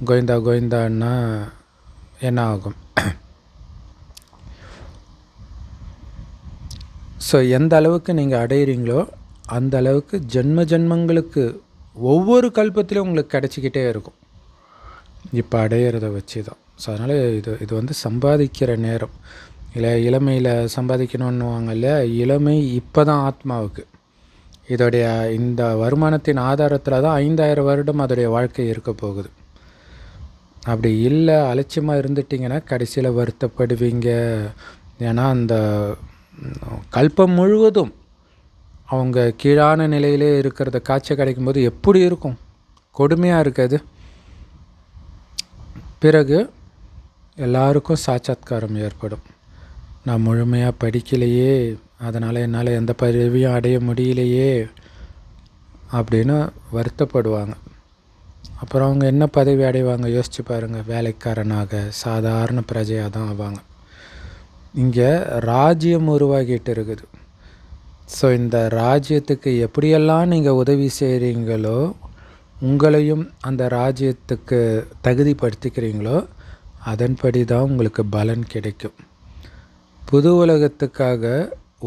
கோவிந்தா கோவிந்தான்னா என்ன ஆகும்? ஸோ எந்த அளவுக்கு நீங்கள் அடையிறீங்களோ அந்த அளவுக்கு ஜென்ம ஜென்மங்களுக்கு ஒவ்வொரு கல்பத்திலையும் உங்களுக்கு கிடச்சிக்கிட்டே இருக்கும், இப்போ அடையிறத வச்சு தான். ஸோ அதனால் இது வந்து சம்பாதிக்கிற நேரம். இல்லை, இளமையில் சம்பாதிக்கணுன்னுவாங்க இல்லையா, இளமை இப்போ தான் ஆத்மாவுக்கு. இதோடைய இந்த வருமானத்தின் ஆதாரத்தில் தான் 5000 வருடம் அதோடைய வாழ்க்கை இருக்க போகுது. அப்படி இல்லை, அலட்சியமாக இருந்துட்டிங்கன்னா கடைசியில் வருத்தப்படுவீங்க. ஏன்னா அந்த கல்பம் முழுவதும் அவங்க கீழான நிலையிலே இருக்கிறத காட்சி கிடைக்கும்போது எப்படி இருக்கும்? கொடுமையாக இருக்காது. பிறகு எல்லாருக்கும் சாட்சாத்காரம் ஏற்படும். நான் முழுமையாக படிக்கலையே, அதனால் என்னால் எந்த பதவியும் அடைய முடியலையே அப்படின்னு வருத்தப்படுவாங்க. அப்புறம் அவங்க என்ன பதவி அடைவாங்க யோசிச்சு பாருங்கள். வேலைக்காரனாக சாதாரண பிரஜையாக தான் ஆவாங்க. இங்கே ராஜ்யம் உருவாகிட்டு இருக்குது. ஸோ இந்த ராஜ்யத்துக்கு எப்படியெல்லாம் நீங்கள் உதவி செய்கிறீங்களோ, உங்களையும் அந்த ராஜ்யத்துக்கு தகுதிப்படுத்திக்கிறீங்களோ அதன்படி தான் உங்களுக்கு பலன் கிடைக்கும். புது உலகத்துக்காக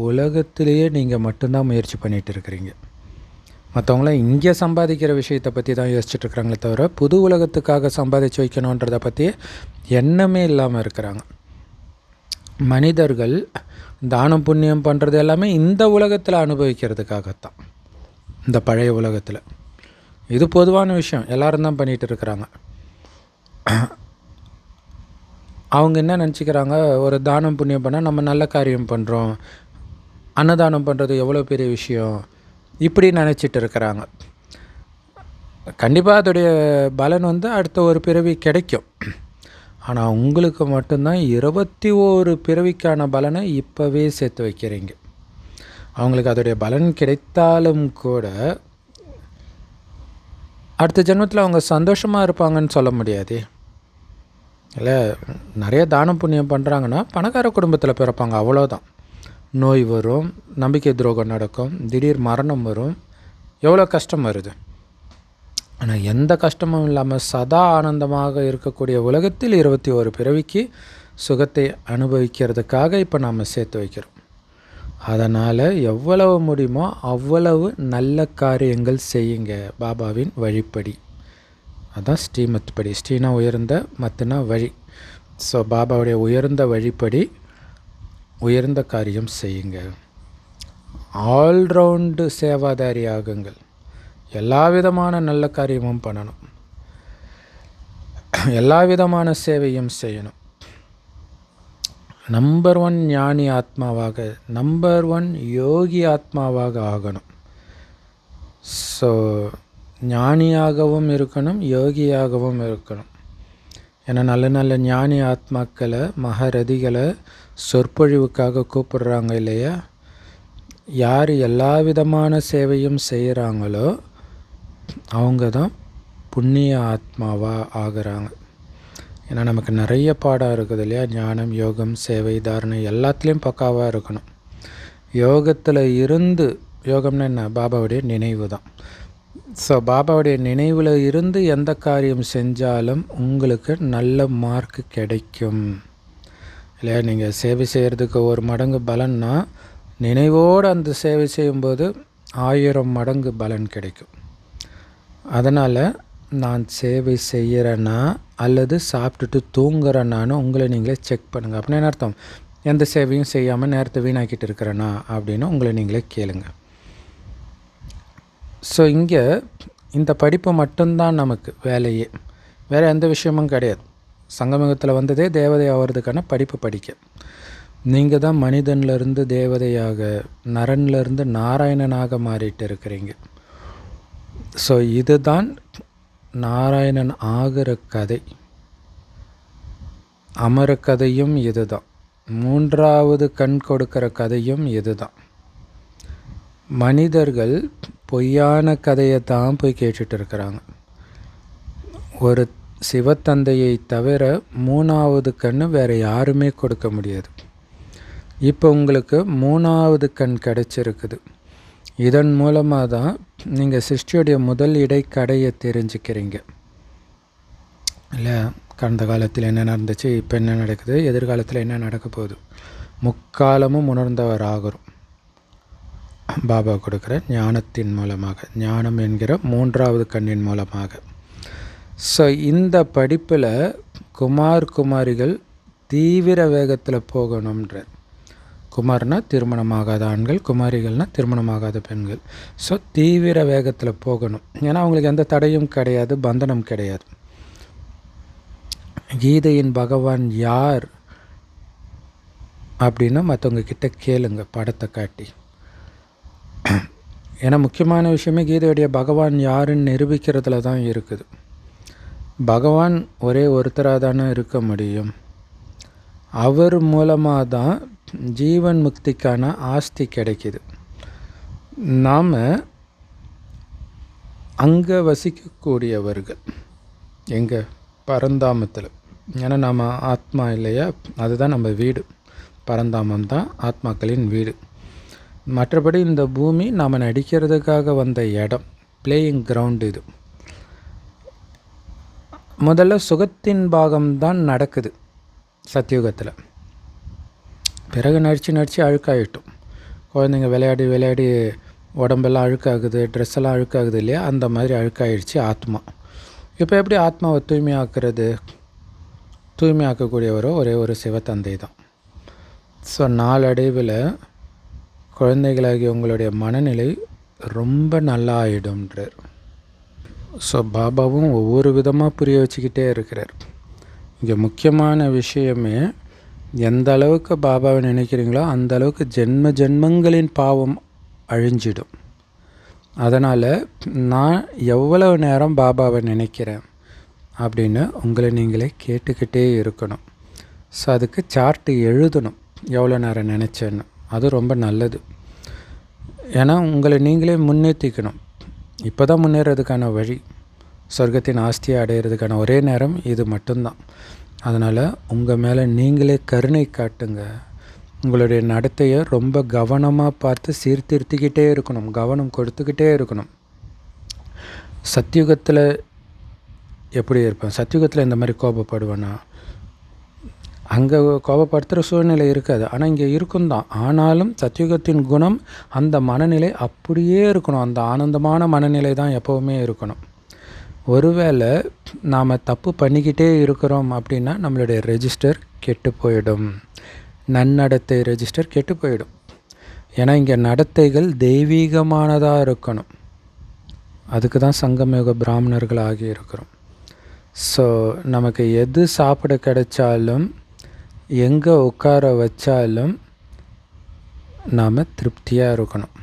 உலகத்திலேயே நீங்கள் மட்டும்தான் முயற்சி பண்ணிகிட்டு இருக்கிறீங்க. மற்றவங்களாம் இங்கே சம்பாதிக்கிற விஷயத்தை பற்றி தான் யோசிச்சுட்ருக்குறாங்களே தவிர புது உலகத்துக்காக சம்பாதிச்சு வைக்கணுன்றதை பற்றி எண்ணமே இல்லாமல் இருக்கிறாங்க. மனிதர்கள் தானம் புண்ணியம் பண்ணுறது எல்லாமே இந்த உலகத்தில் அனுபவிக்கிறதுக்காகத்தான். இந்த பழைய உலகத்தில் இது பொதுவான விஷயம், எல்லோரும் தான் பண்ணிகிட்டு இருக்கிறாங்க. அவங்க என்ன நினச்சிக்கிறாங்க, ஒரு தானம் புண்ணியம் பண்ணால் நம்ம நல்ல காரியம் பண்ணுறோம், அன்னதானம் பண்ணுறது எவ்வளோ பெரிய விஷயம், இப்படி நினச்சிட்டு இருக்கிறாங்க. கண்டிப்பாக அதோடைய பலன் வந்து அடுத்த ஒரு பிறவி கிடைக்கும். ஆனால் உங்களுக்கு மட்டும்தான் 21 பிறவிக்கான பலனை இப்போவே சேர்த்து வைக்கிறீங்க. அவங்களுக்கு அதோடைய பலன் கிடைத்தாலும் கூட அடுத்த ஜென்மத்தில் அவங்க சந்தோஷமாக இருப்பாங்கன்னு சொல்ல முடியாது. இல்லை, நிறைய தானம் புண்ணியம் பண்ணுறாங்கன்னா பணக்கார குடும்பத்தில் பிறப்பாங்க, அவ்வளோதான். நோய் வரும், நம்பிக்கை துரோகம் நடக்கும், திடீர் மரணம் வரும், எவ்வளோ கஷ்டம் வருது. ஆனால் எந்த கஷ்டமும் இல்லாமல் சதா ஆனந்தமாக இருக்கக்கூடிய உலகத்தில் 21 பிறவிக்கு சுகத்தை அனுபவிக்கிறதுக்காக இப்போ நாம் சேர்த்து வைக்கிறோம். அதனால் எவ்வளவு முடியுமோ அவ்வளவு நல்ல காரியங்கள் செய்யுங்க பாபாவின் வழிப்படி. அதுதான் ஸ்ரீமத் படி. ஸ்ரீனா உயர்ந்த, மத்துனா வழி. ஸோ பாபாவுடைய உயர்ந்த வழிப்படி உயர்ந்த காரியம் செய்யுங்க. ஆல்ரவுண்டு சேவாதாரி ஆகுங்கள். எல்லா விதமான நல்ல காரியமும் பண்ணணும், எல்லா விதமான சேவையும் செய்யணும். நம்பர் 1 ஞானி ஆத்மாவாக, நம்பர் 1 யோகி ஆத்மாவாக ஆகணும். ஸோ ஞானியாகவும் இருக்கணும், யோகியாகவும் இருக்கணும். ஏன்னா நல்ல நல்ல ஞானி ஆத்மாக்களை, மகாரதிகளை சொற்பொழிவுக்காக கூப்பிடுறாங்க இல்லையா. யார் எல்லா விதமான சேவையும் செய்கிறாங்களோ அவங்க தான் புண்ணிய ஆத்மாவாக ஆகிறாங்க. ஏன்னா நமக்கு நிறைய பாடம் இருக்குது இல்லையா. ஞானம், யோகம், சேவை, தாரணை எல்லாத்துலேயும் பக்காவாக இருக்கணும். யோகத்தில் இருந்து, யோகம்னா என்ன, பாபாவுடைய நினைவு தான். ஸோ பாபாவுடைய நினைவில் இருந்து எந்த காரியம் செஞ்சாலும் உங்களுக்கு நல்ல மார்க் கிடைக்கும் இல்லையா. நீங்கள் சேவை செய்கிறதுக்கு 1 மடங்கு பலன்னா, நினைவோடு அந்த சேவை செய்யும்போது 1000 மடங்கு பலன் கிடைக்கும். அதனால் நான் சேவை செய்கிறேன்னா அல்லது சாப்பிட்டுட்டு தூங்குறேன்னான்னு உங்களை நீங்களே செக் பண்ணுங்கள். அப்படின்னு என்ன அர்த்தம்? எந்த சேவையும் செய்யாமல் நேரத்தை வீணாக்கிட்டு இருக்கிறேன்னா அப்படின்னு உங்களை நீங்களே கேளுங்க. ஸோ இங்கே இந்த படிப்பு மட்டும்தான் நமக்கு வேலையே, வேறு எந்த விஷயமும் கிடையாது. சங்கமத்தில் வந்ததே தேவதை ஆகிறதுக்கான படிப்பு படிக்க. நீங்கள் தான் மனிதன்லேருந்து தேவதையாக, நரன்லேருந்து நாராயணனாக மாறிட்டு இருக்கிறீங்க. ஸோ இதுதான் நாராயணன் ஆகிற கதை. அமர கதையும் இது தான். 3வது கண் கொடுக்கிற கதையும் இது தான். மனிதர்கள் பொய்யான கதையை தான் போய் கேட்டுட்டு இருக்கிறாங்க. ஒரு சிவத்தந்தையை தவிர 3வது கண் வேறு யாருமே கொடுக்க முடியாது. இப்போ உங்களுக்கு 3வது கண் கிடச்சிருக்குது. இதன் மூலமாக தான் நீங்கள் சிருஷ்டியுடைய முதல் இடைக்கடையை தெரிஞ்சுக்கிறீங்க இல்லை? கடந்த காலத்தில் என்ன நடந்துச்சு, இப்போ என்ன நடக்குது, எதிர்காலத்தில் என்ன நடக்க போகுது, முக்காலமும் உணர்ந்தவர் ஆகிறோம் பாபா கொடுக்குற ஞானத்தின் மூலமாக, ஞானம் என்கிற 3வது கண்ணின் மூலமாக. ஸோ இந்த படிப்பில் குமாரிகள் தீவிர வேகத்தில் போகணுன்ற. குமார்னால் திருமணமாகாத ஆண்கள், குமாரிகள்னால் திருமணமாகாத பெண்கள். ஸோ தீவிர வேகத்தில் போகணும். ஏன்னா அவங்களுக்கு எந்த தடையும் கிடையாது, பந்தனம் கிடையாது. கீதையின் பகவான் யார் அப்படின்னு மற்றவங்க கிட்ட கேளுங்க படத்தை காட்டி. ஏன்னா முக்கியமான விஷயமே கீதையுடைய பகவான் யாருன்னு நிரூபிக்கிறதுல தான் இருக்குது. பகவான் ஒரே ஒருத்தராக தானே இருக்க முடியும். அவர் மூலமாக தான் ஜீவன் முக்திக்கான ஆஸ்தி கிடைக்கிது. நாம் அங்கே வசிக்கக்கூடியவர்கள் எங்கே? பரந்தாமத்தில். ஏன்னா நம்ம ஆத்மா இல்லையா, அதுதான் நம்ம வீடு. பரந்தாமம் தான் ஆத்மாக்களின் வீடு. மற்றபடி இந்த பூமி நாம் நடிக்கிறதுக்காக வந்த இடம், பிளேயிங் கிரவுண்ட். இது முதல்ல சுகத்தின் பாகம்தான் நடக்குது சத்தியுகத்தில். பிறகு நடித்து அழுக்காயிட்டும். குழந்தைங்க விளையாடி உடம்பெல்லாம் அழுக்காகுது, ட்ரெஸ்ஸெல்லாம் அழுக்காகுது இல்லையா, அந்த மாதிரி அழுக்காயிடுச்சு ஆத்மா. இப்போ எப்படி ஆத்மாவை தூய்மையாக்குறது? தூய்மையாக்கக்கூடியவரோ ஒரே ஒரு சிவத்தந்தை தான். ஸோ நாளடைவில் குழந்தைகளாகி உங்களுடைய மனநிலை ரொம்ப நல்லா ஆகிடும்ன்றார். ஸோ பாபாவும் ஒவ்வொரு விதமாக புரிய வச்சுக்கிட்டே இருக்கிறார். இங்கே முக்கியமான விஷயமே, எந்த அளவுக்கு பாபாவை நினைக்கிறீங்களோ அந்த அளவுக்கு ஜென்மங்களின் பாவம் அழிஞ்சிடும். அதனால் நான் எவ்வளவு நேரம் பாபாவை நினைக்கிறேன் அப்படின்னு உங்களை நீங்களே கேட்டுக்கிட்டே இருக்கணும். ஸோ அதுக்கு சார்ட்டு எழுதணும், எவ்வளோ நேரம் நினச்சேன்னு. அது ரொம்ப நல்லது. ஏன்னா உங்களை நீங்களே முன்னேற்றிக்கணும். இப்போ தான் முன்னேறதுக்கான வழி, சொர்க்கத்தின் ஆஸ்தியை அடையிறதுக்கான ஒரே நேரம் இது மட்டும்தான். அதனால் உங்கள் மேலே நீங்களே கருணை காட்டுங்க. உங்களுடைய நடத்தையை ரொம்ப கவனமாக பார்த்து சீர்திருத்திக்கிட்டே இருக்கணும், கவனம் கொடுத்துக்கிட்டே இருக்கணும். சத்தியுகத்தில் எப்படி இருப்பேன்? சத்தியுகத்தில் இந்த மாதிரி கோபப்படுவேன்னா? அங்கே கோபப்படுத்துகிற சூழ்நிலை இருக்காது, ஆனால் இங்கே இருக்கும் தான். ஆனாலும் சத்தியுகத்தின் குணம் அந்த மனநிலை அப்படியே இருக்கணும். அந்த ஆனந்தமான மனநிலை தான் எப்போவுமே இருக்கணும். ஒருவேளை நாம் தப்பு பண்ணிக்கிட்டே இருக்கிறோம் அப்படின்னா நம்மளுடைய ரெஜிஸ்டர் கெட்டு போயிடும், நன்னடத்தை ரெஜிஸ்டர் கெட்டு போயிடும். ஏன்னா இங்கே நடத்தைகள் தெய்வீகமானதாக இருக்கணும். அதுக்கு தான் சங்கமயுக பிராமணர்கள் ஆகி இருக்கிறோம். ஸோ நமக்கு எது சாப்பிட கிடைச்சாலும், எங்கே உட்கார வச்சாலும் நாம் திருப்தியாக இருக்கணும்.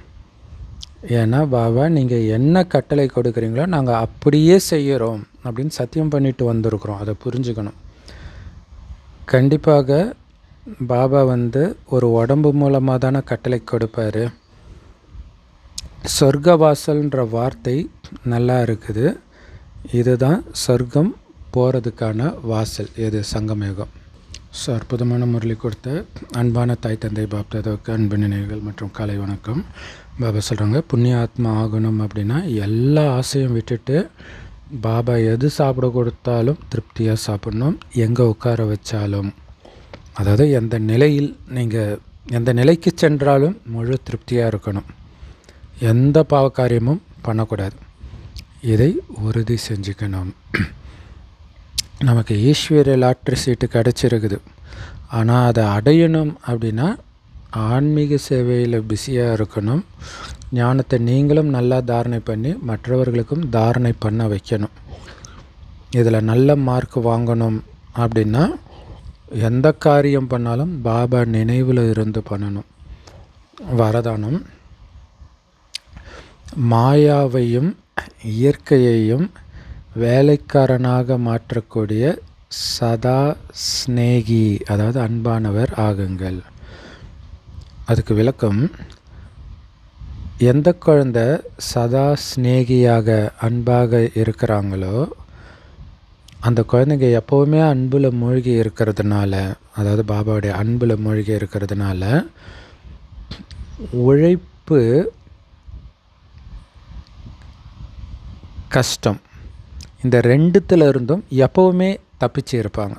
ஏன்னா பாபா நீங்கள் என்ன கட்டளை கொடுக்குறீங்களோ நாங்கள் அப்படியே செய்கிறோம் அப்படின்னு சத்தியம் பண்ணிட்டு வந்திருக்கிறோம். அதை புரிஞ்சுக்கணும். கண்டிப்பாக பாபா ஒரு உடம்பு மூலமாக தானே கட்டளை கொடுப்பார். சொர்க்கவாசல்ன்ற வார்த்தை நல்லா இருக்குது. இதுதான் சொர்க்கம் போகிறதுக்கான வாசல். இது சங்கமயுகம். ஸோ அற்புதமான முரளி கொடுத்த அன்பான தாய் தந்தை பாப்தாதாவுக்கு அன்பு நினைவுகள் மற்றும் காலை வணக்கம். பாபா சொல்கிறாங்க, புண்ணிய ஆத்மா ஆகணும் அப்படின்னா எல்லா ஆசையும் விட்டுட்டு பாபா எது சாப்பிட கொடுத்தாலும் திருப்தியாக சாப்பிட்ணும். எங்கே உட்கார வச்சாலும், அதாவது எந்த நிலையில் நீங்கள் எந்த நிலைக்கு சென்றாலும் முழு திருப்தியாக இருக்கணும். எந்த பாவக்காரியமும் பண்ணக்கூடாது. இதை உறுதி செஞ்சுக்கணும். நமக்கு ஈஸ்வரிய லாட்ரி சீட்டு கிடச்சிருக்குது. ஆனால் அதை அடையணும் அப்படின்னா ஆன்மீக சேவையில் பிஸியாக இருக்கணும். ஞானத்தை நீங்களும் நல்லா தாரணை பண்ணி மற்றவர்களுக்கும் தாரணை பண்ண வைக்கணும். இதில் நல்ல மார்க் வாங்கணும் அப்படின்னா எந்த காரியம் பண்ணாலும் பாபா நினைவில் இருந்து பண்ணணும். வரதானம் மாயாவையும் இயற்கையையும் வேலைக்காரனாக மாற்றக்கூடிய சதா ஸ்நேகி, அதாவது அன்பானவர் ஆகுங்கள். அதுக்கு விளக்கம், எந்த குழந்தை சதா ஸ்நேகியாக அன்பாக இருக்கிறாங்களோ அந்த குழந்தைங்க எப்போவுமே அன்பில் மூழ்கி இருக்கிறதுனால, அதாவது பாபாவுடைய அன்பில் மூழ்கி இருக்கிறதுனால, உழைப்பு, கஷ்டம், இந்த ரெண்டுத்துல இருந்தும் எப்போவுமே தப்பிச்சு இருப்பாங்க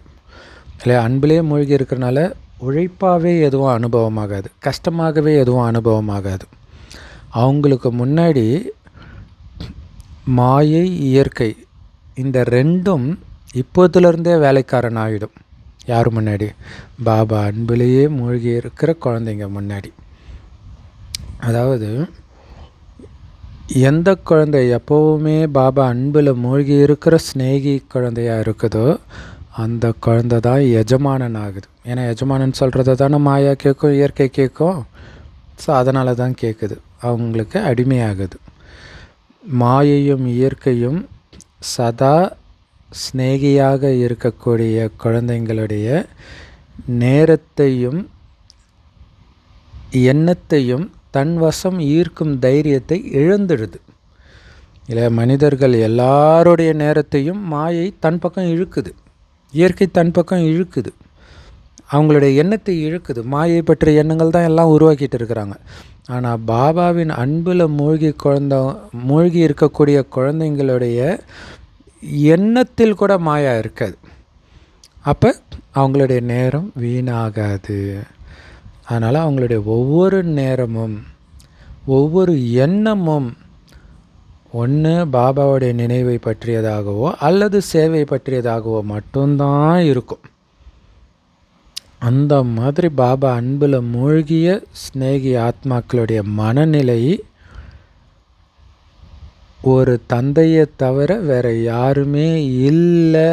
இல்லையா? அன்பிலே மூழ்கி இருக்கிறனால உழைப்பாகவே எதுவும் அனுபவமாகாது, கஷ்டமாகவே எதுவும் அனுபவமாகாது. அவங்களுக்கு முன்னாடி மாயை, இயற்கை இந்த ரெண்டும் இப்போதுலேருந்தே வேலைக்காரன் ஆகிடும். யார் முன்னாடி? பாபா அன்பிலேயே மூழ்கி இருக்கிற குழந்தைங்க முன்னாடி. அதாவது எந்த குழந்தை எப்போவுமே பாபா அன்பில் மூழ்கி இருக்கிற ஸ்நேகி குழந்தையாக இருக்குதோ அந்த குழந்தை தான் எஜமானன் ஆகுது. ஏன்னா எஜமானன் சொல்கிறத தானே மாயா கேட்கும், இயற்கை கேட்கும். ஸோ அதனால தான் கேட்குது, அவங்களுக்கு அடிமையாகுது. மாயையும் இயற்கையும் சதா ஸ்நேகியாக இருக்கக்கூடிய குழந்தைங்களுடைய நேரத்தையும் எண்ணத்தையும் தன் வசம் ஈர்க்கும் தைரியத்தை இழந்துடுது. இல்லை, மனிதர்கள் எல்லாருடைய நேரத்தையும் மாயை தன் பக்கம் இழுக்குது, இயற்கை தன் பக்கம் இழுக்குது, அவங்களுடைய எண்ணத்தை இழுக்குது. மாயை பற்றிய எண்ணங்கள் தான் எல்லாம் உருவாக்கிட்டு இருக்கிறாங்க. ஆனால் பாபாவின் அன்பில் மூழ்கி இருக்கக்கூடிய குழந்தைங்களுடைய எண்ணத்தில் கூட மாயா இருக்காது. அப்போ அவங்களுடைய நேரம் வீணாகாது. அதனால் அவங்களுடைய ஒவ்வொரு நேரமும் ஒவ்வொரு எண்ணமும் ஒன்று பாபாவுடைய நினைவை பற்றியதாகவோ அல்லது சேவை பற்றியதாகவோ மட்டும்தான் இருக்கும். அந்த மாதிரி பாபா அன்பில் மூழ்கிய ஸ்நேகி ஆத்மாக்களுடைய மனநிலை ஒரு தந்தையை தவிர வேறு யாருமே இல்லை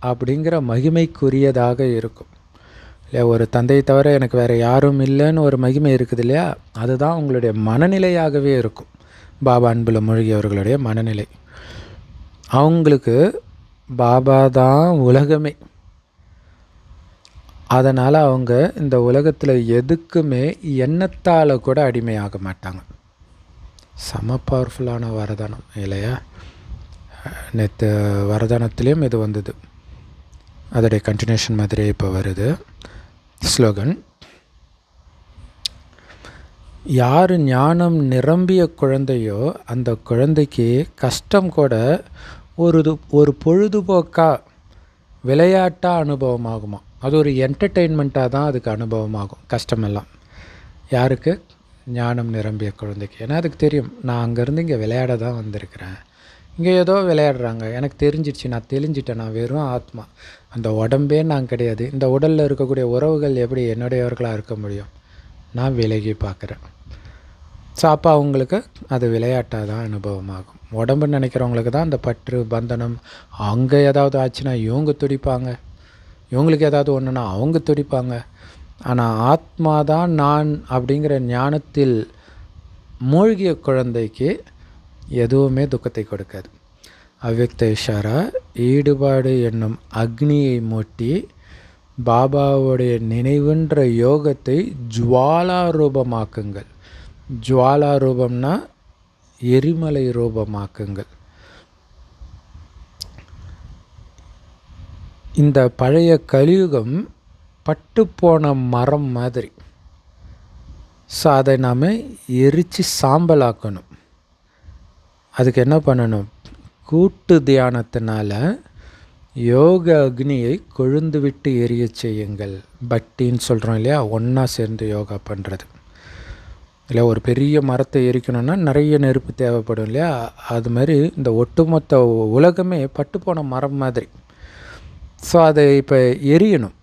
அப்படிங்கிற மகிமைக்குரியதாக இருக்கும் இல்லையா? ஒரு தந்தையை தவிர எனக்கு வேறு யாரும் இல்லைன்னு ஒரு மகிமை இருக்குது இல்லையா? அதுதான் உங்களுடைய மனநிலையாகவே இருக்கும். பாபா அன்பில் மூழ்கியவர்களுடைய மனநிலை. அவங்களுக்கு பாபா தான் உலகமே. அதனால் அவங்க இந்த உலகத்தில் எதுக்குமே எண்ணத்தால் கூட அடிமையாக மாட்டாங்க. செம பவர்ஃபுல்லான வரதானம் இல்லையா? நேற்று வரதானத்துலேயும் இது வந்தது, அதோடைய கண்டினியூஷன் மாதிரி இப்போ வருது. ஸ்லோகன்: யார் ஞானம் நிரம்பிய குழந்தையோ அந்த குழந்தைக்கு கஷ்டம் கூட ஒரு பொழுதுபோக்காக விளையாட்டாக அனுபவமாகுமா. அது ஒரு என்டர்டெயின்மெண்ட்டாக தான் அதுக்கு அனுபவமாகும் கஷ்டமெல்லாம். யாருக்கு? ஞானம் நிரம்பிய குழந்தைக்கு. ஏன்னா அதுக்கு தெரியும், நான் அங்கேருந்து இங்கே விளையாட தான் வந்திருக்கிறேன், இங்கே ஏதோ விளையாடுறாங்க, எனக்கு தெரிஞ்சிடுச்சு, நான் தெளிஞ்சிட்டேன், நான் வெறும் ஆத்மா, அந்த உடம்பே நான் கிடையாது, இந்த உடலில் இருக்கக்கூடிய உறவுகள் எப்படி என்னுடையவர்களாக இருக்க முடியும், நான் விலகி பார்க்குறேன். ஸோ அப்போ அவங்களுக்கு அது விளையாட்டாக தான் அனுபவமாகும். உடம்புன்னு நினைக்கிறவங்களுக்கு தான் அந்த பற்று பந்தனம், அங்கே ஏதாவது ஆச்சுன்னா இவங்க துடிப்பாங்க, இவங்களுக்கு ஏதாவது ஒன்றுனா அவங்க துடிப்பாங்க. ஆனால் ஆத்மா தான் நான் அப்படிங்கிற ஞானத்தில் மூழ்கிய குழந்தைக்கு எதுவுமே துக்கத்தை கொடுக்காது. அவ்யக்த இஷாரா: ஈடுபாடு என்னும் அக்னியை மூட்டி பாபாவுடைய நினைவுன்ற யோகத்தை ஜுவாலா ரூபமாக்குங்கள். ஜுவாலா ரூபம்னா எரிமலை ரூபமாக்குங்கள். இந்த பழைய கலியுகம் பட்டுப்போன மரம் மாதிரி. ஸோ அதை நாம் எரித்து சாம்பலாக்கணும். அதுக்கு என்ன பண்ணணும்? கூட்டு தியானத்தினால யோக அக்னியை கொழுந்து விட்டு எரிய செய்யுங்கள். பட்டின்னு சொல்கிறோம் இல்லையா, ஒன்றா சேர்ந்து யோகா பண்ணுறது இல்லை. ஒரு பெரிய மரத்தை எரிக்கணும்னா நிறைய நெருப்பு தேவைப்படும் இல்லையா? அது மாதிரி இந்த ஒட்டுமொத்த உலகமே பட்டுப்போன மரம் மாதிரி. ஸோ அதை இப்போ எரியணும்.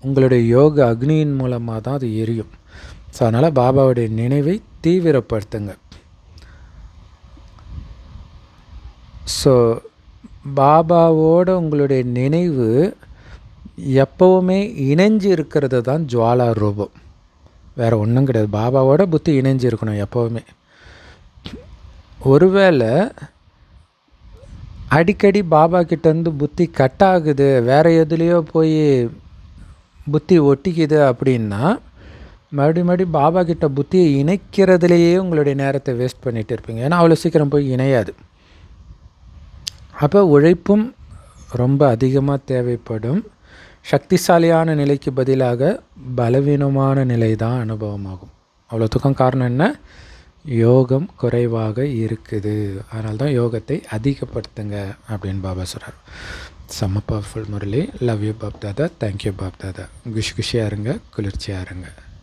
உங்களுடைய யோக அக்னியின் மூலமாக தான் அது எரியும். ஸோ அதனால் பாபாவுடைய நினைவை தீவிரப்படுத்துங்க. ஸோ பாபாவோட உங்களுடைய நினைவு எப்போவுமே இணைஞ்சு இருக்கிறது தான் ஜுவாலா ரூபம், வேறு ஒன்றும் கிடையாது. பாபாவோட புத்தி இணைஞ்சு இருக்கணும் எப்போவுமே. ஒருவேளை அடிக்கடி பாபா கிட்டேருந்து புத்தி கட் ஆகுது, வேறு எதுலேயோ போய் புத்தி ஒட்டிக்குது அப்படின்னா மறுபடியும் பாபா கிட்ட புத்தியை இணைக்கிறதுலேயே உங்களுடைய நேரத்தை வேஸ்ட் பண்ணிகிட்டு இருப்பீங்க. ஏன்னா அவ்வளோ சீக்கிரம் போய் இணையாது. அப்போ உழைப்பும் ரொம்ப அதிகமாக தேவைப்படும் சக்திசாலியான நிலைக்கு பதிலாக பலவீனமான நிலை தான் அனுபவமாகும். அவ்வளோத்துக்கும் காரணம் என்ன? யோகம் குறைவாக இருக்குது. அதனால தான் யோகத்தை அதிகப்படுத்துங்க அப்படின்னு பாபா சொல்கிறார். செம்ம powerful Murali. Love you Bap Dada. Thank you Bap Dada. குஷியாக இருங்க, குளிர்ச்சியாக இருங்க.